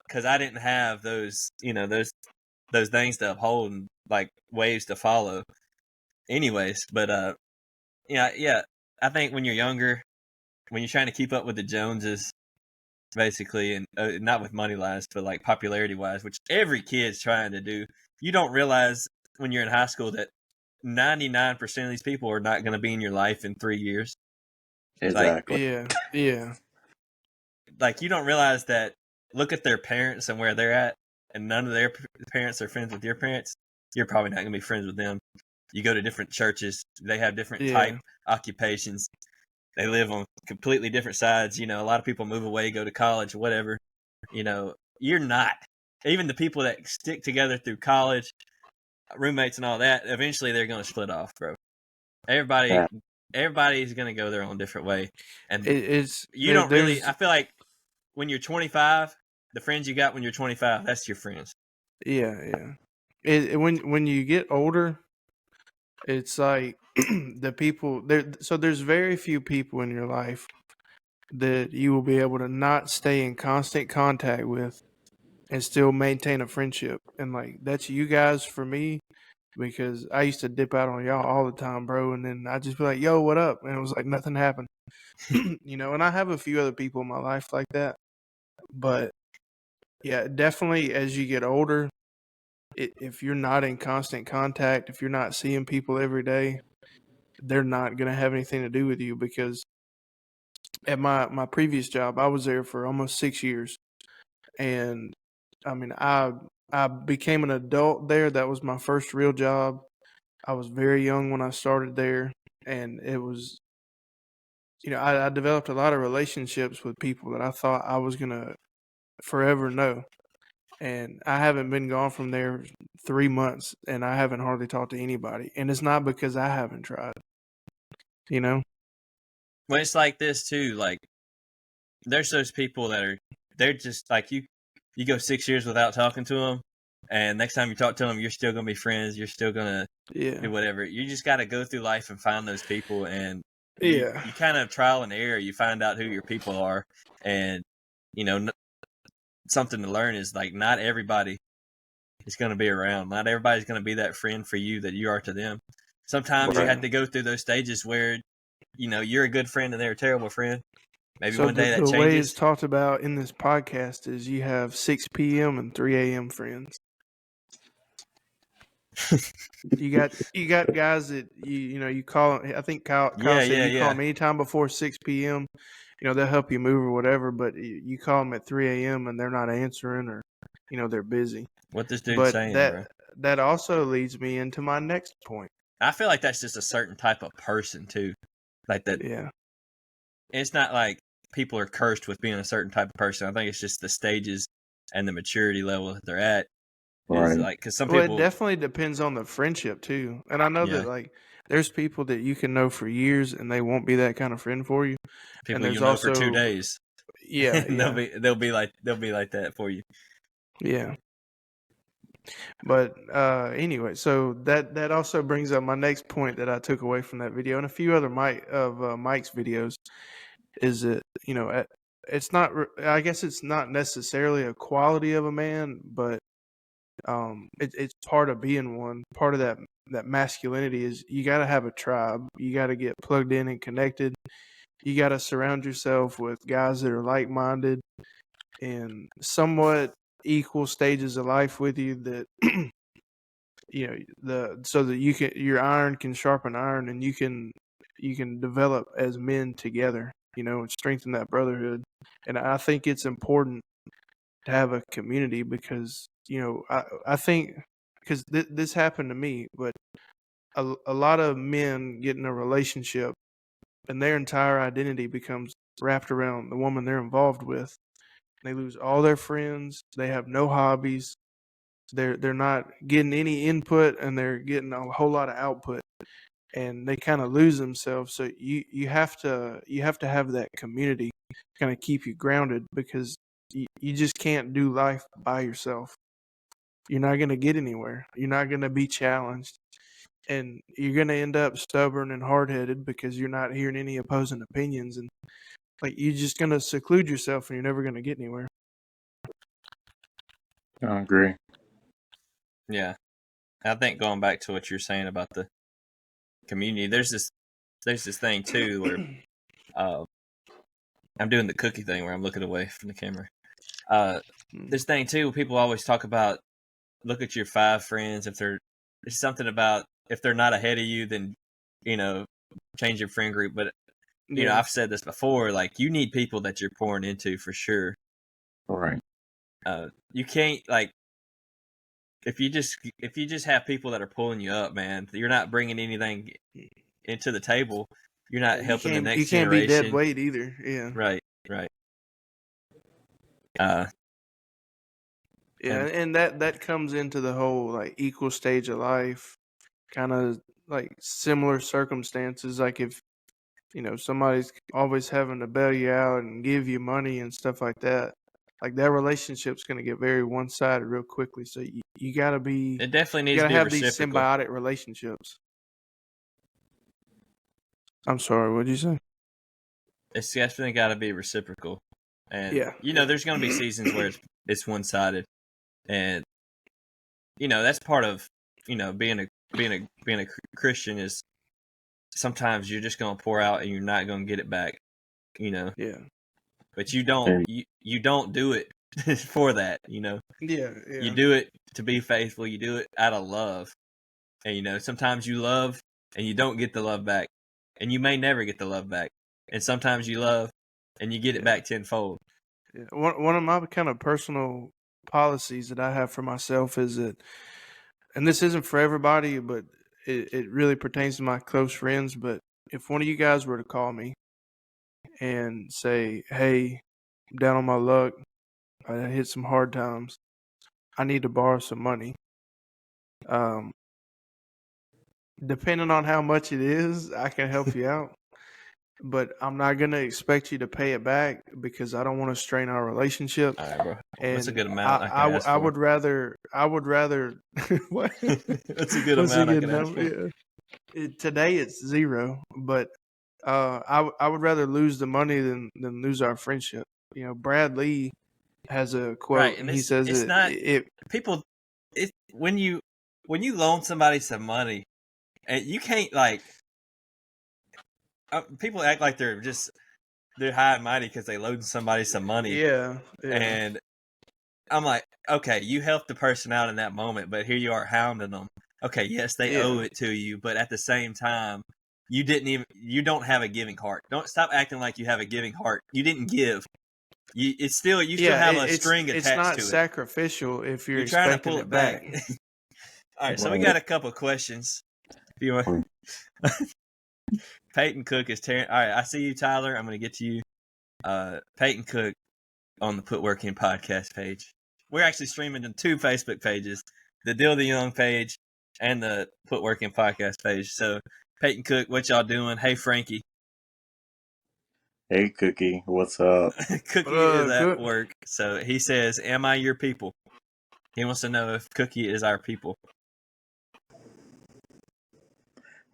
because I didn't have those, you know, those things to uphold and like waves to follow. Anyways, but yeah, I think when you're younger, when you're trying to keep up with the Joneses, basically, and not with money wise, but like popularity wise, which every kid's trying to do, you don't realize when you're in high school that 99% of these people are not going to be in your life in 3 years. Exactly. Yeah. Like you don't realize that. Look at their parents and where they're at, and none of their parents are friends with your parents. you're probably not going to be friends with them. You go to different churches, they have different type occupations. They live on completely different sides. A lot of people move away, go to college, whatever. You're not. Even the people that stick together through college, roommates and all that, eventually they're going to split off, bro. Everybody's going to go their own different way. And you don't really, I feel like when you're 25, the friends you got when you're 25, that's your friends. Yeah. When you get older, it's like the people there. So there's very few people in your life that you will be able to not stay in constant contact with and still maintain a friendship. And like, that's you guys for me, because I used to dip out on y'all all the time, bro. And then I just be like, yo, what up? And it was like nothing happened, and I have a few other people in my life like that. But yeah, definitely as you get older, if you're not in constant contact, if you're not seeing people every day, they're not going to have anything to do with you. Because at my previous job, I was there for almost 6 years. And I mean, I became an adult there. That was my first real job. I was very young when I started there, and it was, I developed a lot of relationships with people that I thought I was gonna forever know. And I haven't been gone from there 3 months, and I haven't hardly talked to anybody. And it's not because I haven't tried, Well, it's like this too. Like, there's those people that they're just like you. You go 6 years without talking to them, and next time you talk to them, you're still gonna be friends. You're still gonna do whatever. You just got to go through life and find those people, and you kind of trial and error. You find out who your people are, and something to learn is like not everybody is going to be around. Not everybody's going to be that friend for you that you are to them. Sometimes you have to go through those stages where you're a good friend and they're a terrible friend. Maybe one day that changes. The way it's talked about in this podcast is you have 6 p.m. and 3 a.m. friends. You got guys that you call. I think Kyle said you call them anytime before 6 p.m. They'll help you move or whatever. But you call them at 3 a.m. and they're not answering, or they're busy. What this dude's saying, bro. That also leads me into my next point. I feel like that's just a certain type of person too, like that. Yeah, it's not like people are cursed with being a certain type of person. I think it's just the stages and the maturity level that they're at. Right. Like, because some people, it definitely depends on the friendship too. And I know that like there's people that you can know for years and they won't be that kind of friend for you. People you know for 2 days. Yeah, they'll be like that for you. Yeah. But anyway, so that also brings up my next point that I took away from that video and a few other Mike's videos, is that it's not. I guess it's not necessarily a quality of a man, but it's part of being one. Part of that masculinity is you got to have a tribe. You got to get plugged in and connected. You got to surround yourself with guys that are like-minded and somewhat equal stages of life with you, that so that your iron can sharpen iron, and you can develop as men together, and strengthen that brotherhood. And I think it's important to have a community, because I think, because this happened to me, but a lot of men get in a relationship and their entire identity becomes wrapped around the woman they're involved with. They lose all their friends. They have no hobbies. They're not getting any input, and they're getting a whole lot of output, and they kind of lose themselves. So you have to have that community kind of keep you grounded, because you just can't do life by yourself. You're not going to get anywhere. You're not going to be challenged, and you're going to end up stubborn and hard-headed because you're not hearing any opposing opinions, and like you're just going to seclude yourself, and you're never going to get anywhere. I agree. Yeah, I think going back to what you're saying about the community, there's this thing too where I'm doing the cookie thing where I'm looking away from the camera. This thing too, people always talk about, look at your 5 friends. If there's something about, if they're not ahead of you, then change your friend group. But I've said this before, like, you need people that you're pouring into for sure. All right. You can't, like, if you just have people that are pulling you up, man, you're not bringing anything into the table. You're not helping the next generation. You can't be dead weight either. Yeah. Right. Yeah, and that comes into the whole like equal stage of life, kind of like similar circumstances. Like if somebody's always having to bail you out and give you money and stuff like that, like that relationship's going to get very one-sided real quickly. So you got to be. It definitely needs to be have reciprocal. these symbiotic relationships. I'm sorry, what did you say? It's definitely got to be reciprocal, and there's going to be seasons where it's one-sided, and that's part of being a Christian is sometimes you're just going to pour out and you're not going to get it back, Yeah. But you don't do it for that, Yeah. You do it to be faithful. You do it out of love, and sometimes you love and you don't get the love back, and you may never get the love back. And sometimes you love and you get it back tenfold. Yeah. One of my kind of personal policies that I have for myself is that, and this isn't for everybody, but it really pertains to my close friends. But if one of you guys were to call me and say, hey, I'm down on my luck, I hit some hard times, I need to borrow some money. Depending on how much it is, I can help you out. But I'm not going to expect you to pay it back because I don't want to strain our relationship. All right, bro. What's a good amount I would rather what? What's a good amount I can ask for? Yeah. Today it's 0, but I would rather lose the money than lose our friendship. Brad Lee has a quote, right, and he says when you loan somebody some money, and you can't people act like they're high and mighty because they loaned somebody some money. Yeah. And I'm like, okay, you helped the person out in that moment, but here you are hounding them. Okay, yes, they owe it to you, but at the same time, you don't have a giving heart. Don't stop acting like you have a giving heart. You didn't give. You still have a string attached to it. It's not sacrificial if you're trying to pull it back. All right, so we got a couple of questions. If you want. Peyton Cook is tearing. All right, I see you, Tyler. I'm going to get to you. Peyton Cook on the Put Work In podcast page. We're actually streaming to 2 Facebook pages, the Deal the Young page and the Put Work In podcast page. So, Peyton Cook, what y'all doing? Hey, Frankie. Hey, Cookie. What's up? Cookie is at work. So, he says, am I your people? He wants to know if Cookie is our people.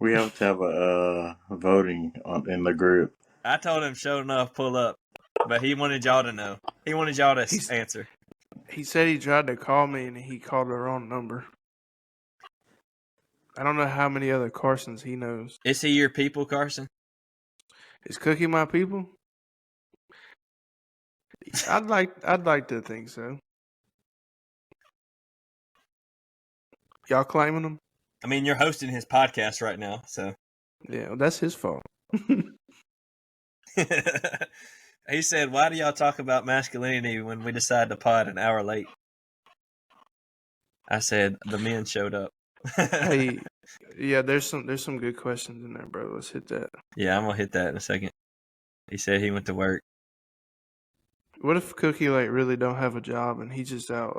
We have to have a voting in the group. I told him, show enough, pull up. But he wanted y'all to know. He wanted y'all to answer. He said he tried to call me and he called the wrong number. I don't know how many other Carsons he knows. Is he your people, Carson? Is Cookie my people? I'd like to think so. Y'all claiming him? I mean, you're hosting his podcast right now, so. Yeah, well, that's his fault. He said, why do y'all talk about masculinity when we decide to pod an hour late? I said, the men showed up. Hey, yeah, there's some good questions in there, bro. Let's hit that. Yeah, I'm going to hit that in a second. He said he went to work. What if Cookie, really don't have a job and he's just out,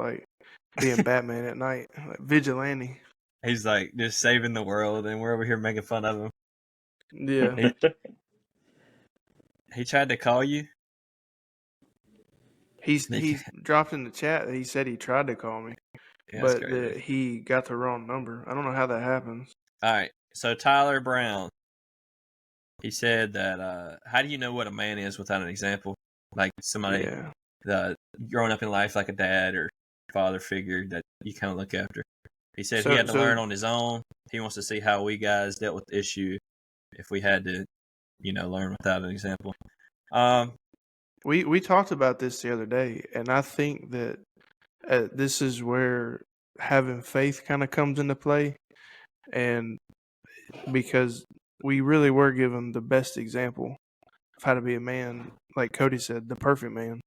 being Batman at night? Vigilante. He's, just saving the world, and we're over here making fun of him. Yeah. He tried to call you? He's dropped in the chat that he said he tried to call me, but he got the wrong number. I don't know how that happens. All right. So Tyler Brown, he said that, how do you know what a man is without an example? Like somebody growing up in life like a dad or father figure that you kind of look after. He said he had to learn on his own. He wants to see how we guys dealt with the issue if we had to, learn without an example. We talked about this the other day, and I think that this is where having faith kind of comes into play, and because we really were given the best example of how to be a man, like Cody said, the perfect man.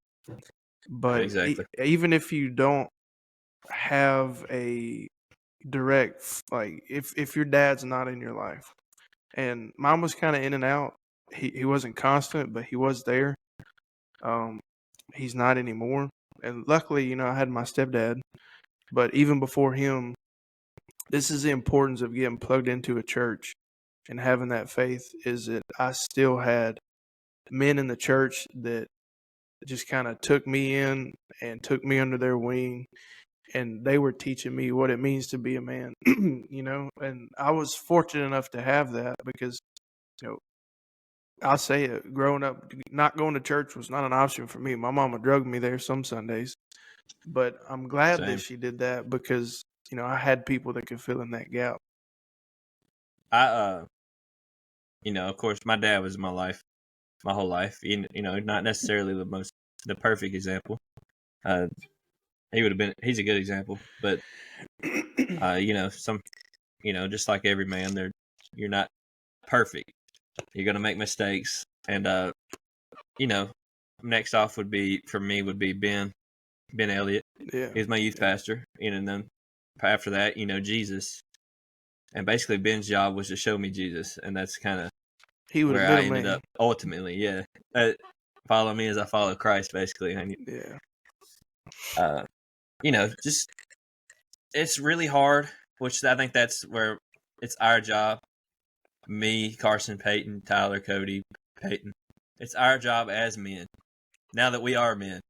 But exactly. Even if you don't have a direct, like, if your dad's not in your life. And mine was kind of in and out. He wasn't constant, but he was there. He's not anymore. And luckily, I had my stepdad. But even before him, this is the importance of getting plugged into a church and having that faith, is that I still had men in the church that just kind of took me in and took me under their wing, and they were teaching me what it means to be a man. And I was fortunate enough to have that, because I'll say it, growing up, not going to church was not an option for me. My mama drugged me there some Sundays, but I'm glad that she did that, because I had people that could fill in that gap. Of course, my dad was in my life, my whole life. Not necessarily the perfect example. He would have been. He's a good example, but just like every man, you're not perfect. You're gonna make mistakes, and next off would be Ben Elliott. Yeah, he's my youth pastor, and then after that, Jesus. And basically, Ben's job was to show me Jesus, and that's kind of where I ended up ultimately. Yeah, follow me as I follow Christ, basically. Yeah. Just it's really hard, which I think that's where it's our job. Me, Carson, Peyton, Tyler, Cody, Peyton. It's our job as men, now that we are men,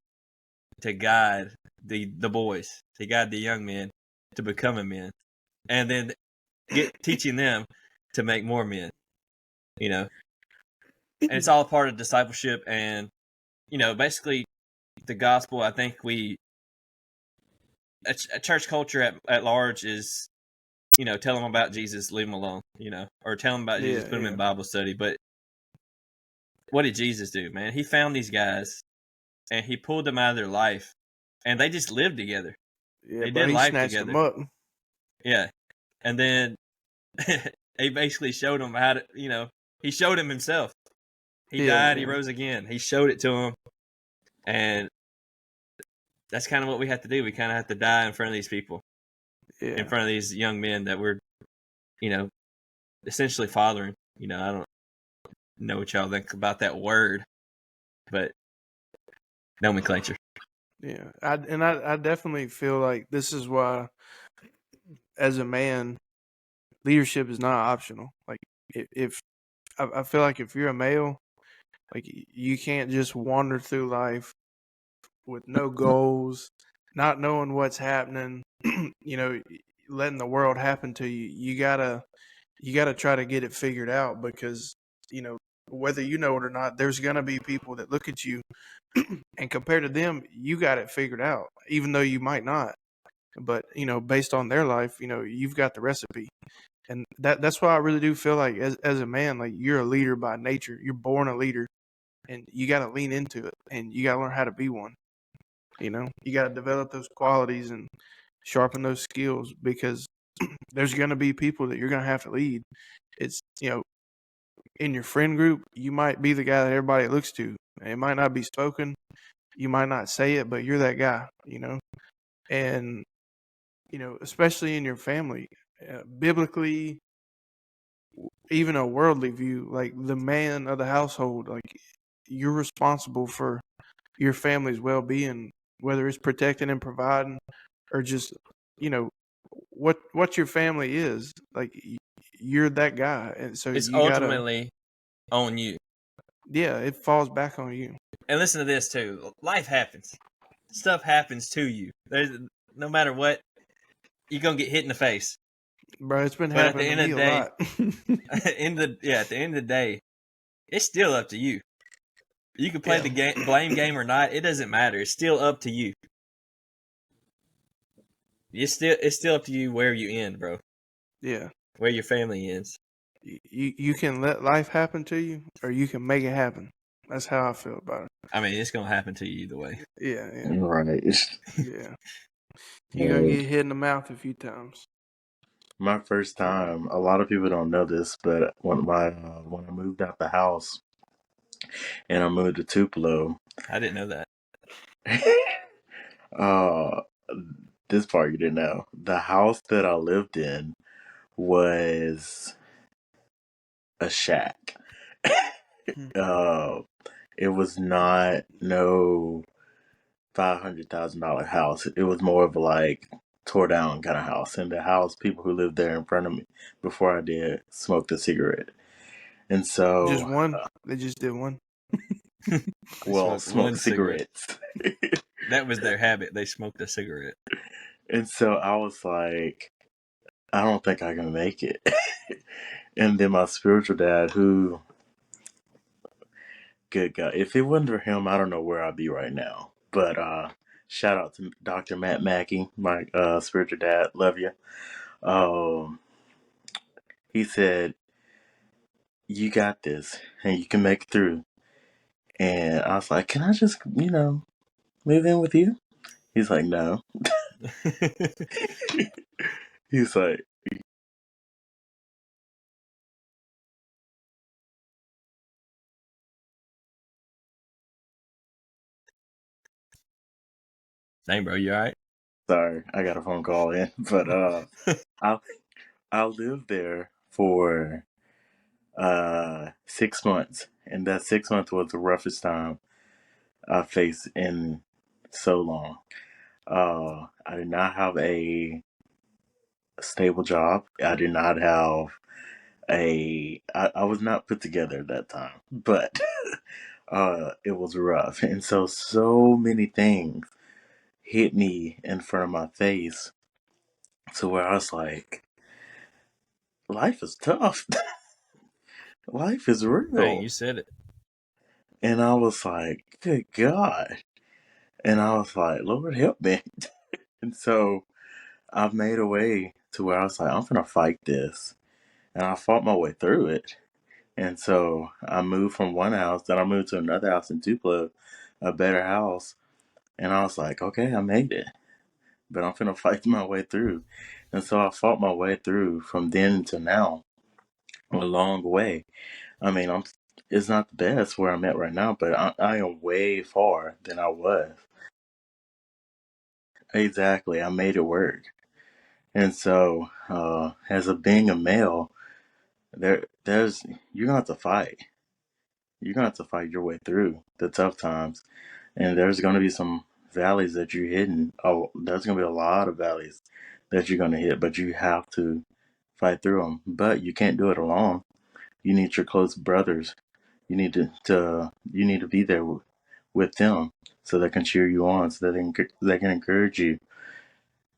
to guide the boys, to guide the young men to becoming men, and then teaching them to make more men. And it's all part of discipleship, and basically the gospel. I think a church culture at large is, tell them about Jesus, leave them alone, or tell them about Jesus, put them in Bible study. But what did Jesus do, man? He found these guys and he pulled them out of their life, and they just lived together. Yeah, they did life together. Them up. Yeah, and then he basically showed them how to, he showed him himself. He died, he rose again. He showed it to him, and that's kind of what we have to do. We kind of have to die in front of these people, in front of these young men that we're, essentially fathering. I don't know what y'all think about that word, but nomenclature. Yeah, I definitely feel like this is why, as a man, leadership is not optional. Like, if I feel like if you're a male, like, you can't just wander through life with no goals, not knowing what's happening, letting the world happen to you. You gotta try to get it figured out, because whether you know it or not, there's gonna be people that look at you and compared to them, you got it figured out, even though you might not. But based on their life, you've got the recipe. And that's why I really do feel like, as a man, like, you're a leader by nature. You're born a leader, and you got to lean into it, and you got to learn how to be one. You got to develop those qualities and sharpen those skills, because there's going to be people that you're going to have to lead. It's, in your friend group, you might be the guy that everybody looks to. It might not be spoken. You might not say it, but you're that guy, and, especially in your family, biblically, even a worldly view, like, the man of the household, like, you're responsible for your family's well-being, whether it's protecting and providing, or just, what your family is. Like, you're that guy. And so it's you ultimately on you. Yeah, it falls back on you. And listen to this too. Life happens. Stuff happens to you. There's no matter what, you're gonna get hit in the face. Bro, it's been happening to me a lot. At the end of the day, it's still up to you. You can play the blame game or not. It doesn't matter. It's still up to you. It's still up to you where you end, bro. Yeah. Where your family ends. You can let life happen to you, or you can make it happen. That's how I feel about it. I mean, it's gonna happen to you either way. Yeah. Right. Yeah. You're gonna get hit in the mouth a few times. My first time, a lot of people don't know this, but when I moved out the house and I moved to Tupelo, I didn't know that. this part you didn't know. The house that I lived in was a shack. It was not no $500,000 house. It was more of like tore down kind of house. And the house, people who lived there in front of me before I did smoked a cigarette. And so just one. They just did one. Well, smoked cigarettes. That was their habit. They smoked a cigarette. And so I was like, I don't think I can make it. And then my spiritual dad, who, good God, if it wasn't for him, I don't know where I'd be right now. But shout out to Dr. Matt Mackey, my spiritual dad. Love you. He said, you got this and you can make it through. And I was like, can I just, move in with you? He's like, no. He's like, dang, bro, you all right? sorry, I got a phone call in. But I lived there for 6 months, and that 6 months was the roughest time I faced in so long. I did not have a stable job. I did not have I was not put together at that time, but it was rough. And so many things hit me in front of my face to where I was like, life is tough. Life is real. Dang, you said it. And I was like, good God. And I was like, Lord, help me. And so I've made a way to where I was like, I'm going to fight this. And I fought my way through it. And so I moved from one house, then I moved to another house in Tupelo, a better house. And I was like, okay, I made it. But I'm going to fight my way through. And so I fought my way through from then to now, a long way. I mean, it's not the best where I'm at right now, but I am way far than I was. Exactly. I made it work. And so, as a being a male, there's you're gonna have to fight. You're gonna have to fight your way through the tough times, and there's gonna be some valleys that you're hitting. Oh, there's gonna be a lot of valleys that you're gonna hit, but you have to fight through them. But you can't do it alone. You need your close brothers. You need you need to be there with them so they can cheer you on, so that they can encourage you.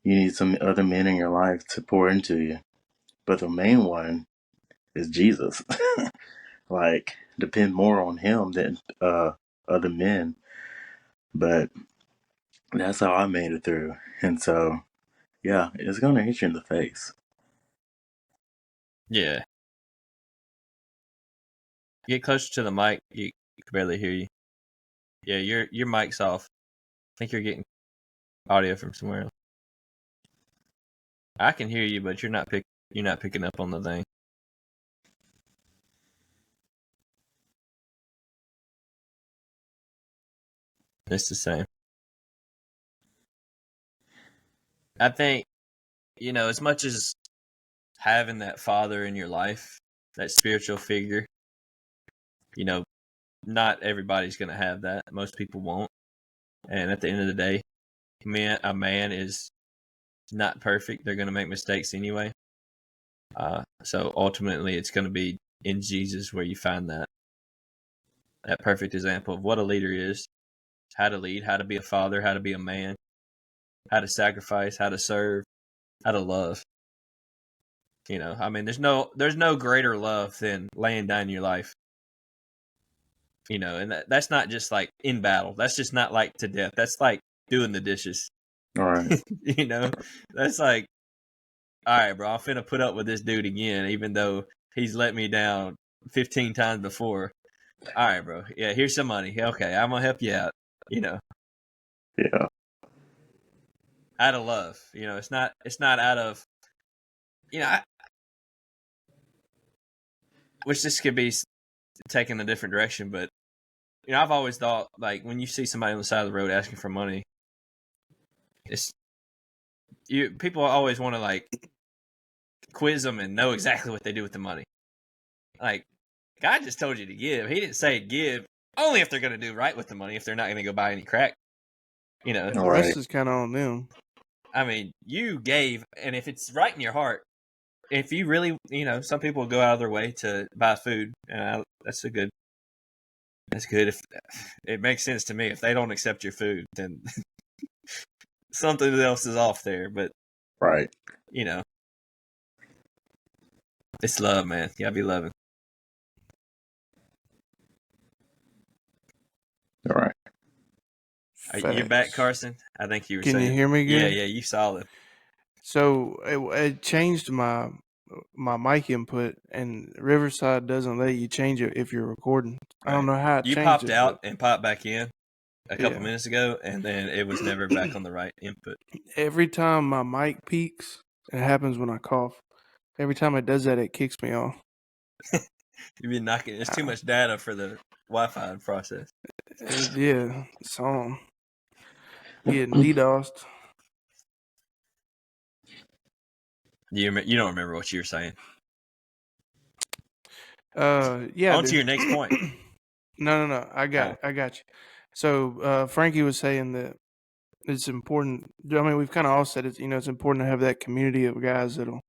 You need some other men in your life to pour into you. But the main one is Jesus. Like, depend more on him than other men. But that's how I made it through. And so, yeah, it's going to hit you in the face. Yeah. Get closer to the mic. You can barely hear you. Yeah, your mic's off. I think you're getting audio from somewhere else. I can hear you, but you're not picking up on the thing. It's the same. I think, as much as having that father in your life, that spiritual figure, not everybody's going to have that. Most people won't. And at the end of the day, a man is not perfect. They're going to make mistakes anyway. So ultimately, it's going to be in Jesus where you find that perfect example of what a leader is, how to lead, how to be a father, how to be a man, how to sacrifice, how to serve, how to love. There's no greater love than laying down your life. And that's not just like in battle. That's just not like to death. That's like doing the dishes. All right. That's like, all right, bro, I'm finna put up with this dude again, even though he's let me down 15 times before. All right, bro. Yeah, here's some money. Okay, I'm gonna help you out. Yeah. Out of love. It's not out of, which this could be taken a different direction, but I've always thought, like, when you see somebody on the side of the road asking for money, people always want to like quiz them and know exactly what they do with the money. Like, God just told you to give. He didn't say give only if they're going to do right with the money. If they're not going to go buy any crack, the rest is kind of on them. I mean, you gave, and if it's right in your heart, if you really, some people go out of their way to buy food. That's good. If it makes sense to me. If they don't accept your food, then something else is off there. But right, it's love, man. You gotta be loving. All right. You're back, Carson. I think you were saying. Can you hear me good? Yeah, you solid. So it changed my mic input, and Riverside doesn't let you change it if you're recording. Right. I don't know how it changed. You popped out and popped back in a couple minutes ago, and then it was never back on the right input. Every time my mic peaks, it happens when I cough. Every time it does that, it kicks me off. You've been knocking. It's too much data for the Wi-Fi process. Yeah, it's on. Getting DDoSed. You don't remember what you were saying? Yeah. On to your next point. No. I got you. So Frankie was saying that it's important. I mean, we've kind of all said it. It's important to have that community of guys that'll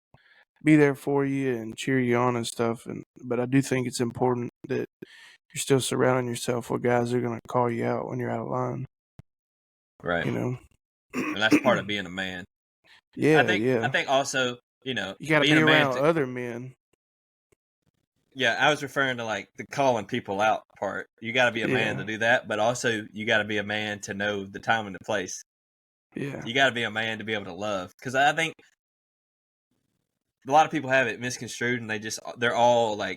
be there for you and cheer you on and stuff. But I do think it's important that you're still surrounding yourself with guys that are going to call you out when you're out of line. Right. And that's part of being a man. Yeah. I think also, you got to be around other men. Yeah, I was referring to like the calling people out part. You got to be a man to do that, but also you got to be a man to know the time and the place. Yeah. You got to be a man to be able to love. Because I think a lot of people have it misconstrued, and they're all dog,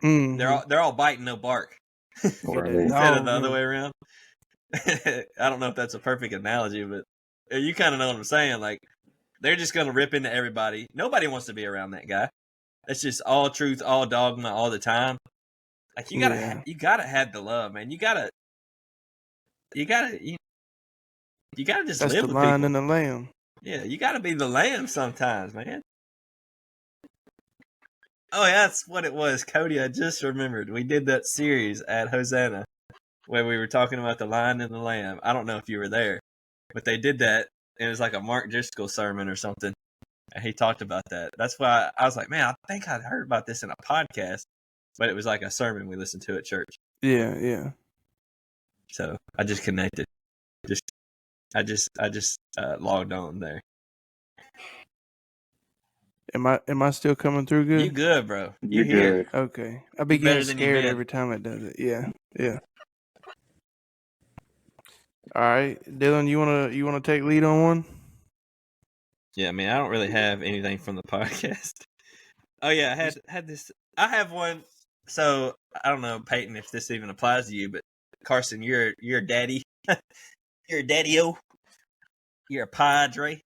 Mm-hmm. They're all bite and no bark. Instead of the other way around. I don't know if that's a perfect analogy, but you kind of know what I'm saying. Like, they're just going to rip into everybody. Nobody wants to be around that guy. That's just all truth, all dogma, all the time. Like, you gotta have the love, man. You gotta just that's live the with lion people. And the lamb. Yeah, you gotta be the lamb sometimes, man. Oh, yeah, that's what it was, Cody. I just remembered. We did that series at Hosanna where we were talking about the lion and the lamb. I don't know if you were there, but they did that. It was like a Mark Driscoll sermon or something. And he talked about that. That's why I was like, man, I think I'd heard about this in a podcast, but it was like a sermon we listened to at church. Yeah. So I just connected. I just logged on there. Am I still coming through good? You good, bro? You're here. Okay. I be getting scared every time it does it. Yeah. All right, Dylan, you wanna take lead on one? Yeah, I mean, I don't really have anything from the podcast. Oh yeah, I had this. I have one. So I don't know, Peyton, if this even applies to you, but Carson, you're a daddy. You're a daddy-o. You're a padre.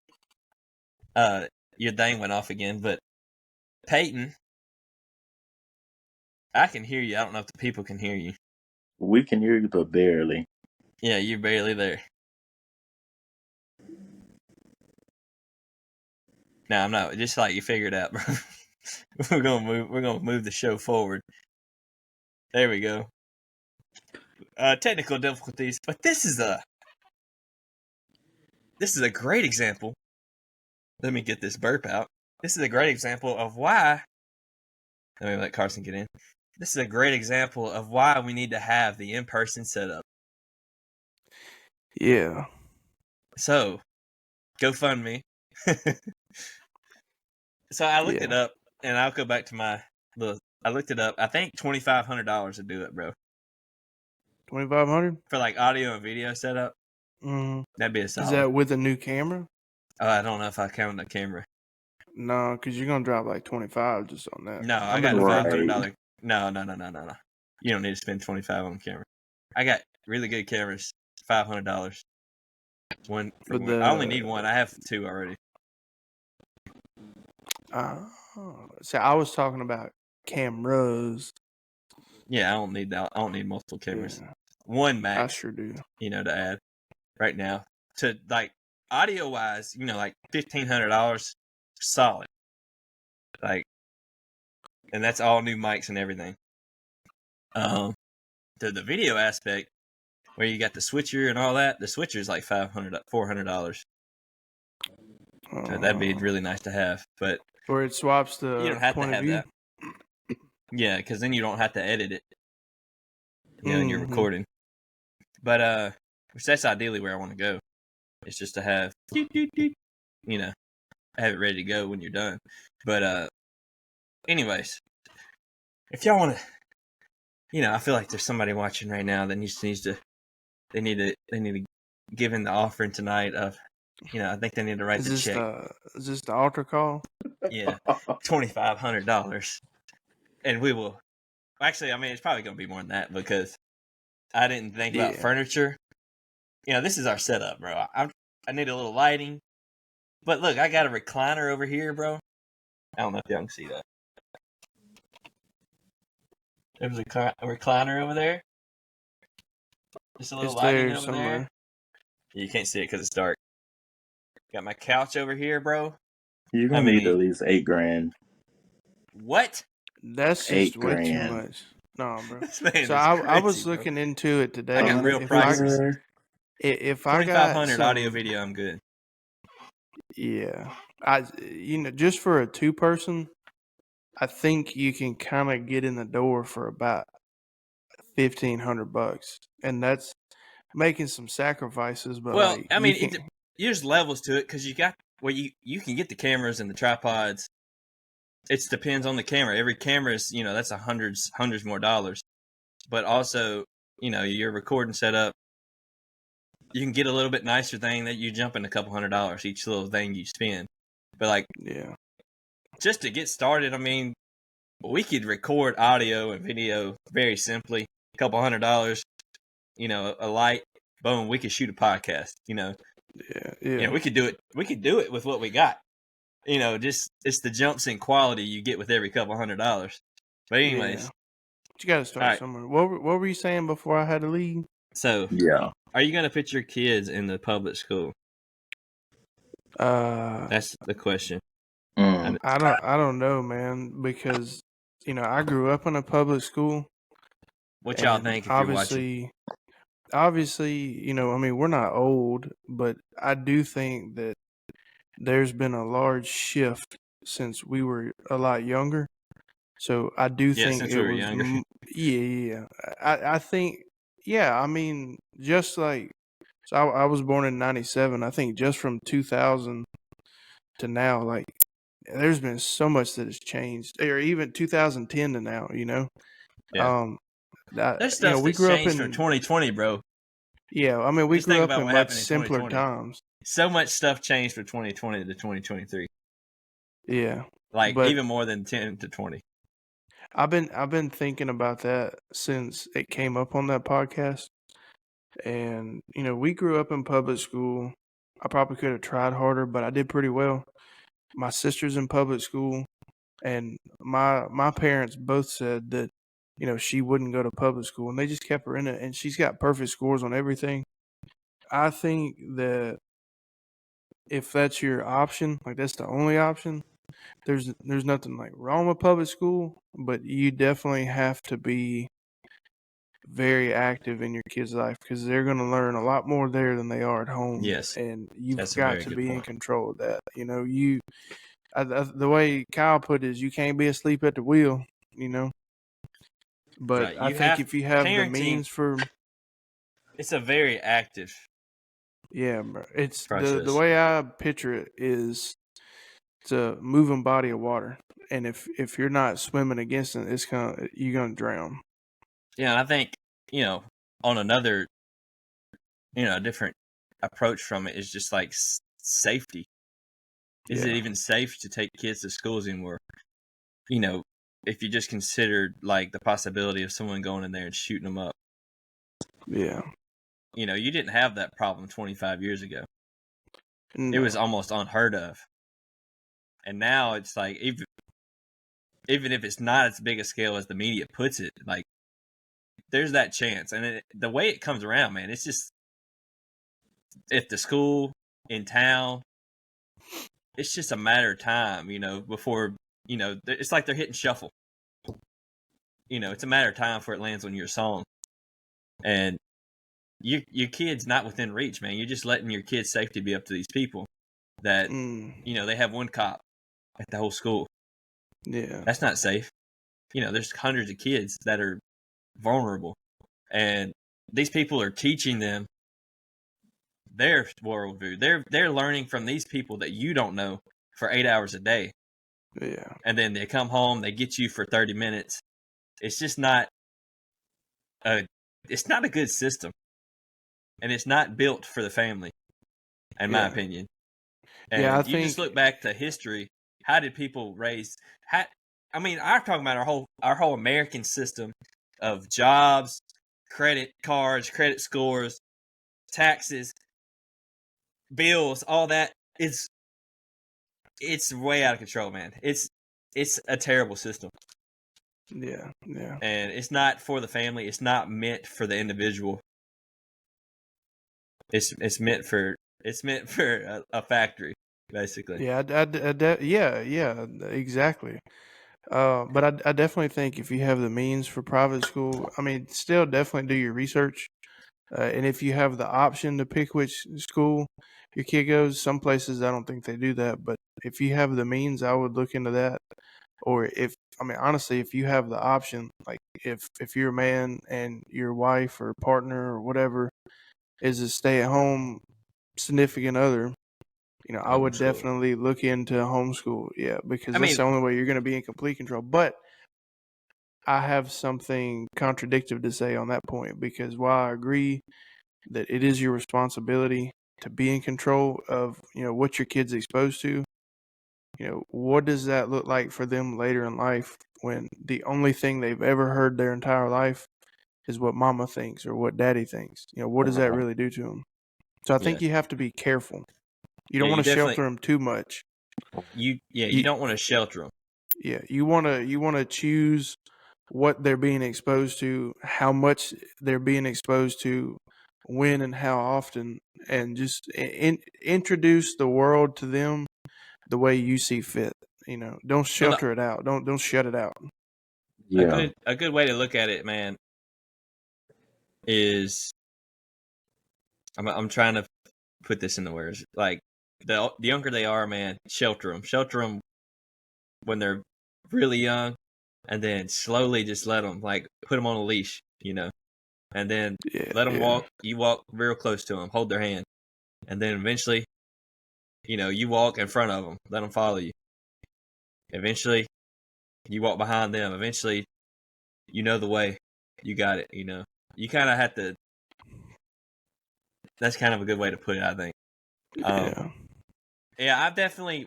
Your thing went off again, but Peyton, I can hear you. I don't know if the people can hear you. We can hear you, but barely. Yeah, you're barely there. No, I'm not. Just like you figured out, bro. We're gonna move the show forward. There we go. Technical difficulties, but this is a great example. Let me get this burp out. This is a great example of why. Let me let Carson get in. This is a great example of why we need to have the in-person setup. Yeah. So, GoFundMe. So I looked it up, and I'll go back to I looked it up. I think $2,500 would do it, bro. 2,500 for like audio and video setup. Mm-hmm. That'd be a solid. Is that with a new camera? I don't know if I count the camera. No, because you're gonna drop like 25 just on that. No, I got a $500. No. You don't need to spend 25 on the camera. I got really good cameras. $500. One. I only need one. I have two already. So I was talking about cameras. Yeah, I don't need that. I don't need multiple cameras. Yeah. One max. I sure do. To add right now. to like audio wise, like $1,500 solid. Like, and that's all new mics and everything. The video aspect, where you got the switcher and all that, the switcher is like $400. So that'd be really nice to have, but where it swaps the you don't have point to of have view. that. Yeah, because then you don't have to edit it, and you're recording. But which that's ideally where I want to go. It's just to have, have it ready to go when you're done. But anyways, if y'all want to, I feel like there's somebody watching right now that needs to they need to give in the offering tonight of, I think they need to write the check. Is this the altar call? Yeah, $2,500, and we will. Actually, I mean, it's probably going to be more than that because I didn't think about furniture. This is our setup, bro. I need a little lighting, but look, I got a recliner over here, bro. I don't know if y'all can see that. There's a recliner over there. Just a little lighting over there. You can't see it because it's dark. Got my couch over here, bro. You're gonna need at least $8,000. What? That's just way too much. No, bro. So I was looking into it today. I got real prices. If I got $2,500 audio video, I'm good. Yeah, just for a 2-person, I think you can kind of get in the door for about $1,500, and that's making some sacrifices. But well, I mean, there's levels to it because you got you can get the cameras and the tripods. It depends on the camera. Every camera is that's hundreds more dollars, but also your recording setup. You can get a little bit nicer thing that you jump in a couple $100 each little thing you spend. But just to get started, I mean, we could record audio and video very simply. A couple $100, a light, boom, we could shoot a podcast. Yeah. We could do it. We could do it with what we got. Just it's the jumps in quality you get with every couple $100. But anyways, you got to start somewhere. What were you saying before I had to leave? So are you gonna put your kids in the public school? That's the question. I don't know, man, because I grew up in a public school. What y'all think if you're watching? Obviously, I mean, we're not old, but I do think that there's been a large shift since we were a lot younger. So I do think since we were younger. Yeah. I think, I mean, just like, so I was born in 97. I think just from 2000 to now, like, there's been so much that has changed, or even 2010 to now, Yeah. There's stuff we grew up in from 2020, bro. Yeah, I mean, we grew up in much simpler times. So much stuff changed from 2020 to 2023. Yeah, like even more than 10 to 20. I've been thinking about that since it came up on that podcast. And we grew up in public school. I probably could have tried harder, but I did pretty well. My sister's in public school, and my parents both said that she wouldn't go to public school, and they just kept her in it, and she's got perfect scores on everything. I think that if that's your option, like that's the only option, there's nothing like wrong with public school, but you definitely have to be very active in your kids' life because they're going to learn a lot more there than they are at home. Yes, and you've got to be in control of that. The way Kyle put it is, you can't be asleep at the wheel. But right. I think if you have the means for, it's a very active. Yeah, bro. It's the way I picture it is it's a moving body of water, and if you're not swimming against it, you're gonna drown. Yeah, and I think on another different approach from it is just like safety. Is it even safe to take kids to schools anymore? If you just considered like the possibility of someone going in there and shooting them up. Yeah. You didn't have that problem 25 years ago. No. It was almost unheard of. And now it's like, even if it's not as big a scale as the media puts it, like there's that chance. And the way it comes around, man, it's just if the school in town, it's just a matter of time, before, it's like they're hitting shuffle. It's a matter of time before it lands on your song. And your kid's not within reach, man. You're just letting your kid's safety be up to these people that, they have one cop at the whole school. Yeah. That's not safe. There's hundreds of kids that are vulnerable. And these people are teaching them their worldview. They're learning from these people that you don't know for 8 hours a day. Yeah. And then they come home, they get you for 30 minutes. It's just not a good system. And it's not built for the family, in my opinion. And I you think, just look back to history. How did people raise? I'm talking about our whole American system of jobs, credit cards, credit scores, taxes, bills, all that. It's way out of control, man. It's a terrible system. Yeah. And it's not for the family. It's not meant for the individual. It's meant for a factory, basically. Yeah, yeah, exactly. But I definitely think if you have the means for private school, still definitely do your research. And if you have the option to pick which school your kid goes, some places I don't think they do that. But if you have the means, I would look into that. Or honestly, if you have the option, like if you're a man and your wife or partner or whatever is a stay-at-home significant other, I would definitely look into homeschool. Yeah, because that's the only way you're going to be in complete control. But I have something contradictory to say on that point, because while I agree that it is your responsibility to be in control of, what your kid's exposed to, what does that look like for them later in life when the only thing they've ever heard their entire life is what mama thinks or what daddy thinks? What does that really do to them? So I think you have to be careful. You don't want to shelter them too much. You don't want to shelter them. Yeah, you want to choose what they're being exposed to, how much they're being exposed to, when and how often, and just introduce the world to them the way you see fit. Don't shelter it out. Don't shut it out. Yeah. A good way to look at it, man, is I'm trying to put this into words. Like the younger they are, man, shelter them when they're really young, and then slowly just let them, like, put them on a leash, and then let them walk. You walk real close to them, hold their hand, and then eventually, you walk in front of them, let them follow you. Eventually, you walk behind them. Eventually, you know the way. You got it. You kind of have to. That's kind of a good way to put it, I think. Yeah, I've definitely.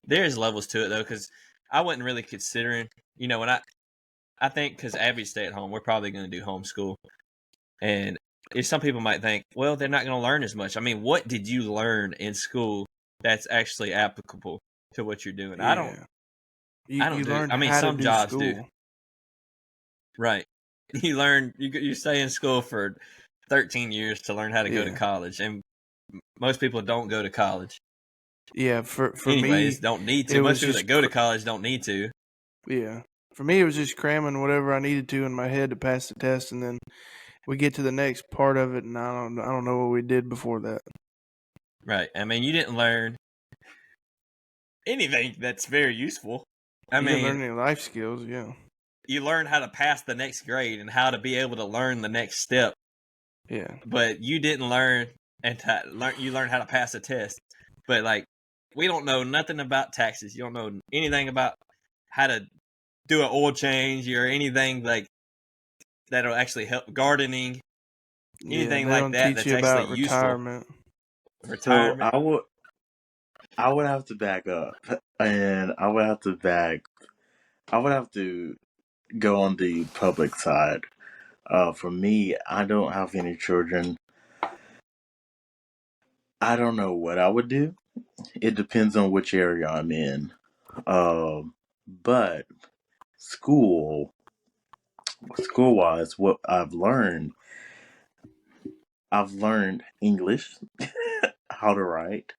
There's levels to it though, because I wasn't really considering. When I think because Abby's stay at home, we're probably going to do homeschool, and if some people might think, well, they're not going to learn as much. What did you learn in school that's actually applicable to what you're doing? I don't. You learned how some to do jobs school. do. Right. You learn. You stay in school for 13 years to learn how to go to college, and most people don't go to college. Yeah, for anyways, me, don't need to. Most people that go to college don't need to. Yeah, for me, it was just cramming whatever I needed to in my head to pass the test, and then we get to the next part of it, and I don't know what we did before that. Right. You didn't learn anything that's very useful. You didn't learn any life skills. Yeah. You learn how to pass the next grade and how to be able to learn the next step. Yeah. But you didn't learn you learned how to pass a test. But we don't know nothing about taxes. You don't know anything about how to do an oil change or anything that'll actually help gardening. Anything like that that's actually retirement. Useful. Retirement. So I would have to back up, and I would have to go on the public side. For me, I don't have any children. I don't know what I would do. It depends on which area I'm in. But school wise, what I've learned, I've learned English, how to write,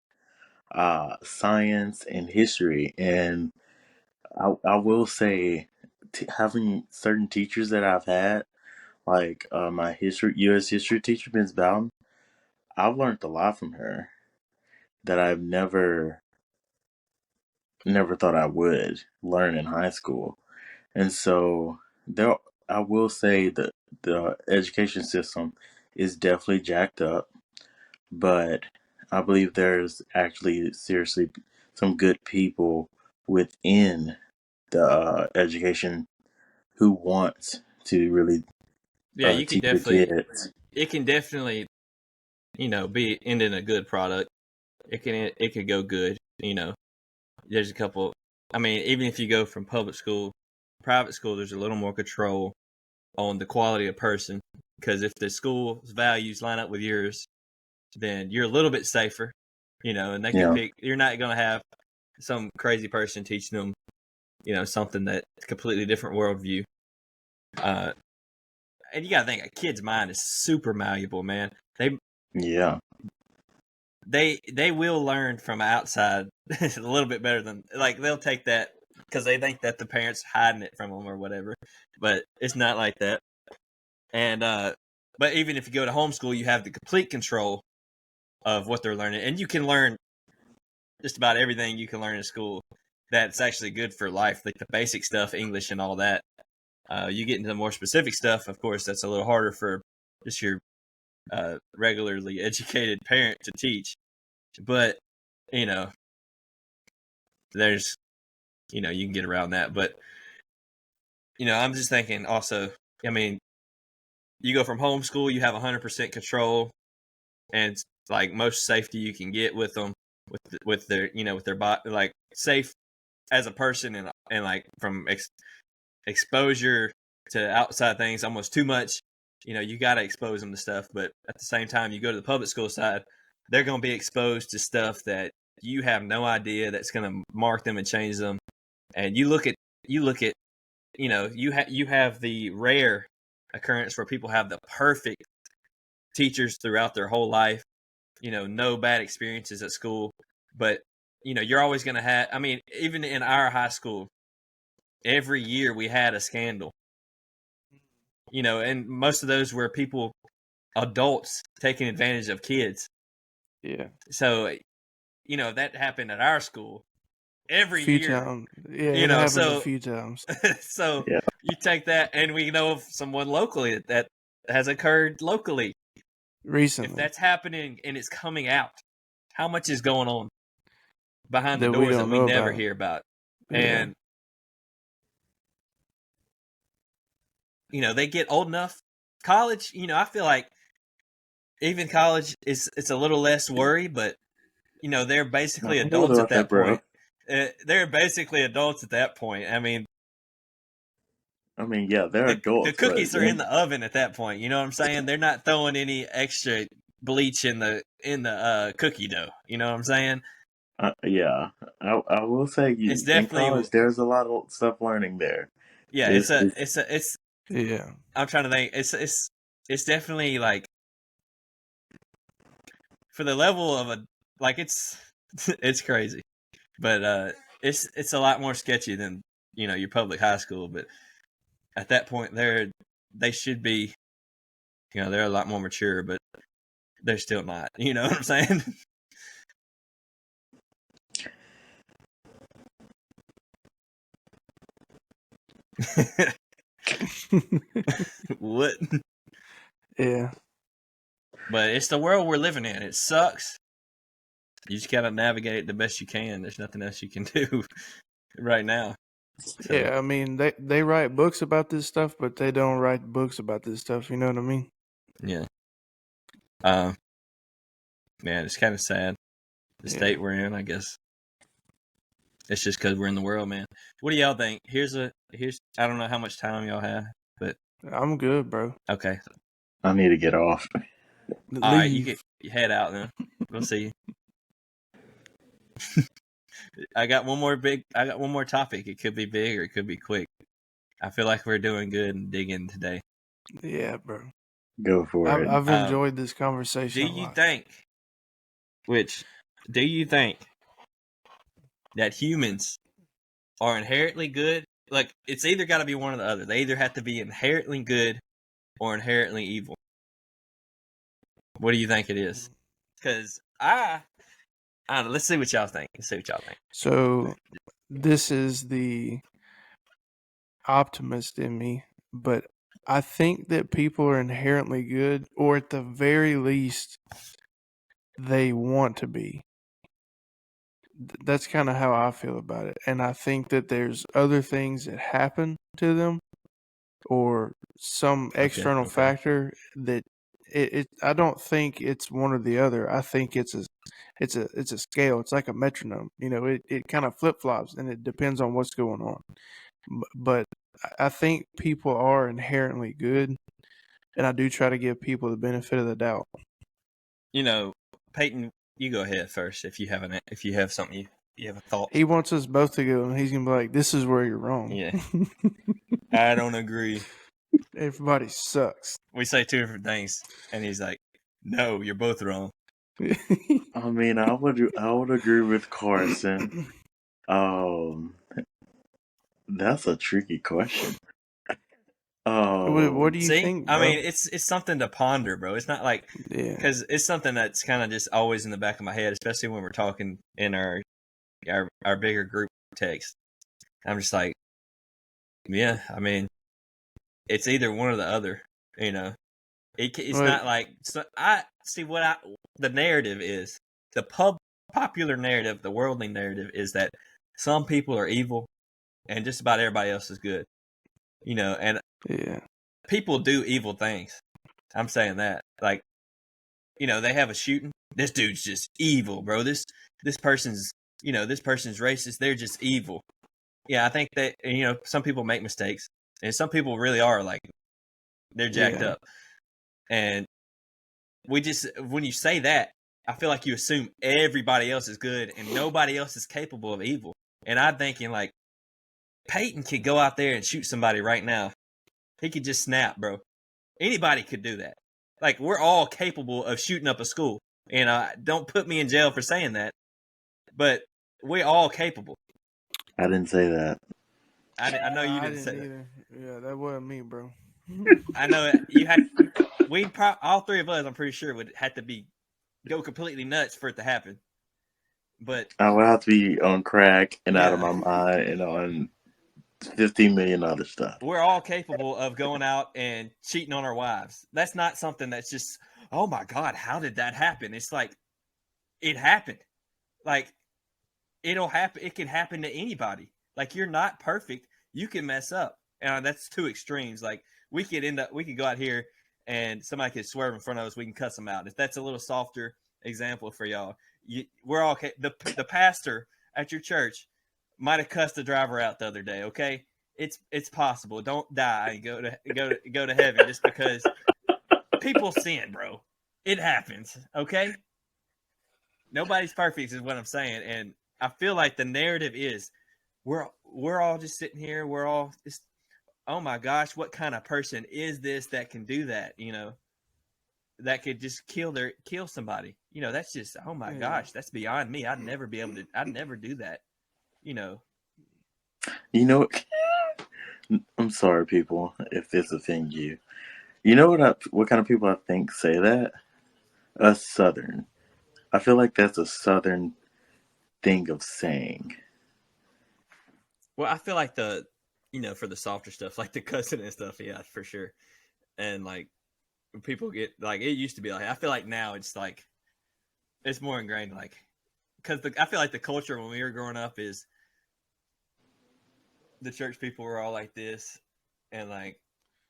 science, and history. And I will say, having certain teachers that I've had, like my U.S. history teacher, Ms. Bowden, I've learned a lot from her that I've never thought I would learn in high school. And so there, I will say that the education system is definitely jacked up, but I believe there's actually seriously some good people within the education who want to really Yeah, you can teach the definitely. kids. It can definitely, be ending a good product. It could go good. There's a couple. I mean, even if you go from public school, private school, there's a little more control on the quality of person, because if the school's values line up with yours, then you're a little bit safer. And they can Yeah, pick. You're not going to have some crazy person teaching them, something that's completely different worldview. And you got to think, a kid's mind is super malleable, man. yeah, They will learn from outside a little bit better than, like, they'll take that because they think that the parents hiding it from them or whatever, but it's not like that. And but even if you go to homeschool, you have the complete control of what they're learning, and you can learn just about everything you can learn in school that's actually good for life, like the basic stuff, English and all that. You get into the more specific stuff, of course, that's a little harder for just your regularly educated parent to teach. But, there's, you can get around that. But, I'm just thinking also, I mean, you go from homeschool, you have 100% control, and it's like most safety you can get with them, with their, with their body, like safe as a person, and like from exposure to outside things almost too much. You got to expose them to stuff, but at the same time, you go to the public school side, they're going to be exposed to stuff that you have no idea that's going to mark them and change them. And you look at you have the rare occurrence where people have the perfect teachers throughout their whole life, no bad experiences at school, but you're always going to have, I mean, even in our high school, every year we had a scandal, and most of those were adults taking advantage of kids. Yeah. So, that happened at our school every few year. times. Yeah, it happened So a few times. so yeah. you take that, and we know of someone locally that has occurred locally. Recently. If that's happening and it's coming out, how much is going on behind the that doors we that we know never about. hear about? Yeah. And they get old enough. College, I feel like even college it's a little less worry, but they're basically I know adults at about that, that bro. point. They're basically adults at that point. I mean, Yeah, they're the adults, but cookies are in the oven at that point. You know what I'm saying? They're not throwing any extra bleach in the cookie dough. You know what I'm saying? yeah, I will say It's in definitely, college there's a lot of stuff learning there. yeah. It's, It's. Yeah. I'm trying to think. It's definitely like, for the level of it's it's crazy, but it's a lot more sketchy than your public high school. But at that point, they should be, they're a lot more mature, but they're still not. You know what I'm saying? What? Yeah. But it's the world we're living in. It sucks. You just gotta navigate it the best you can. There's nothing else you can do right now. So. Yeah, I mean they write books about this stuff, but they don't write books about this stuff. You know what I mean? Yeah. Man, it's kind of sad the state we're in. I guess it's just because we're in the world, man. What do y'all think? Here's I don't know how much time y'all have, but I'm good, bro. Okay. I need to get off. All right, you get head out then. We'll see. I got one more topic. It could be big or it could be quick. I feel like we're doing good and digging today. Yeah, bro. Go for it. I've enjoyed this conversation. Do you think that humans are inherently good? Like, it's either got to be one or the other. They either have to be inherently good or inherently evil. What do you think it is? Because I don't know. Let's see what y'all think. So, this is the optimist in me, but I think that people are inherently good, or at the very least, they want to be. That's kind of how I feel about it. And I think that there's other things that happen to them or some external factor that I don't think it's one or the other. I think it's a scale. It's like a metronome. You know, it kind of flip-flops and it depends on what's going on. But I think people are inherently good, and I do try to give people the benefit of the doubt. You know, Peyton, you go ahead first if you have something you have a thought. He wants us both to go, and he's gonna be like, "This is where you're wrong." Yeah, I don't agree. Everybody sucks. We say two different things, and he's like, "No, you're both wrong." I mean, I would agree with Carson. That's a tricky question. What do you think, bro? I mean, it's something to ponder, bro. It's not like, because it's something that's kind of just always in the back of my head, especially when we're talking in our bigger group text. I'm just like, yeah, I mean, it's either one or the other, you know. It's not like, so I see the narrative is, the popular narrative, the worldly narrative is that some people are evil and just about everybody else is good, you know. And people do evil things. I'm saying that, like, you know, they have a shooting. This dude's just evil, bro. This person's, you know, this person's racist. They're just evil. Yeah, I think that, you know, some people make mistakes, and some people really are like, they're jacked up. And when you say that, I feel like you assume everybody else is good and nobody else is capable of evil. And I'm thinking, like, Peyton could go out there and shoot somebody right now. He could just snap, bro. Anybody could do that. Like, we're all capable of shooting up a school. And don't put me in jail for saying that, but we're all capable. I didn't say that. I know you didn't say either. Yeah, that wasn't me, bro. I know you had. All three of us, I'm pretty sure, would have to go completely nuts for it to happen. But I would have to be on crack and out of my mind and on 15 million other stuff. We're all capable of going out and cheating on our wives. That's not something that's just, oh my God, how did that happen? It's like, it happened. Like, it'll happen. It can happen to anybody. Like, you're not perfect. You can mess up. And that's two extremes. Like, we could go out here and somebody could swerve in front of us. We can cuss them out. If that's a little softer example for y'all, we're all okay. The pastor at your church might have cussed the driver out the other day. Okay, it's possible. Don't die and go to heaven just because people sin, bro. It happens. Okay, nobody's perfect is what I'm saying, and I feel like the narrative is we're all just sitting here. We're all just, oh my gosh, what kind of person is this that can do that? You know, that could just kill somebody. You know, that's just, oh my gosh, that's beyond me. I'd never do that. You know. You know, I'm sorry, people, if this offends you. You know what kind of people I think say that? Us Southern. I feel like that's a Southern thing of saying. Well, I feel like for the softer stuff, like the cussing and stuff, yeah, for sure. And like, people get, like, it used to be like, I feel like now it's like, it's more ingrained, like, because I feel like the culture when we were growing up is the church people were all like this, and like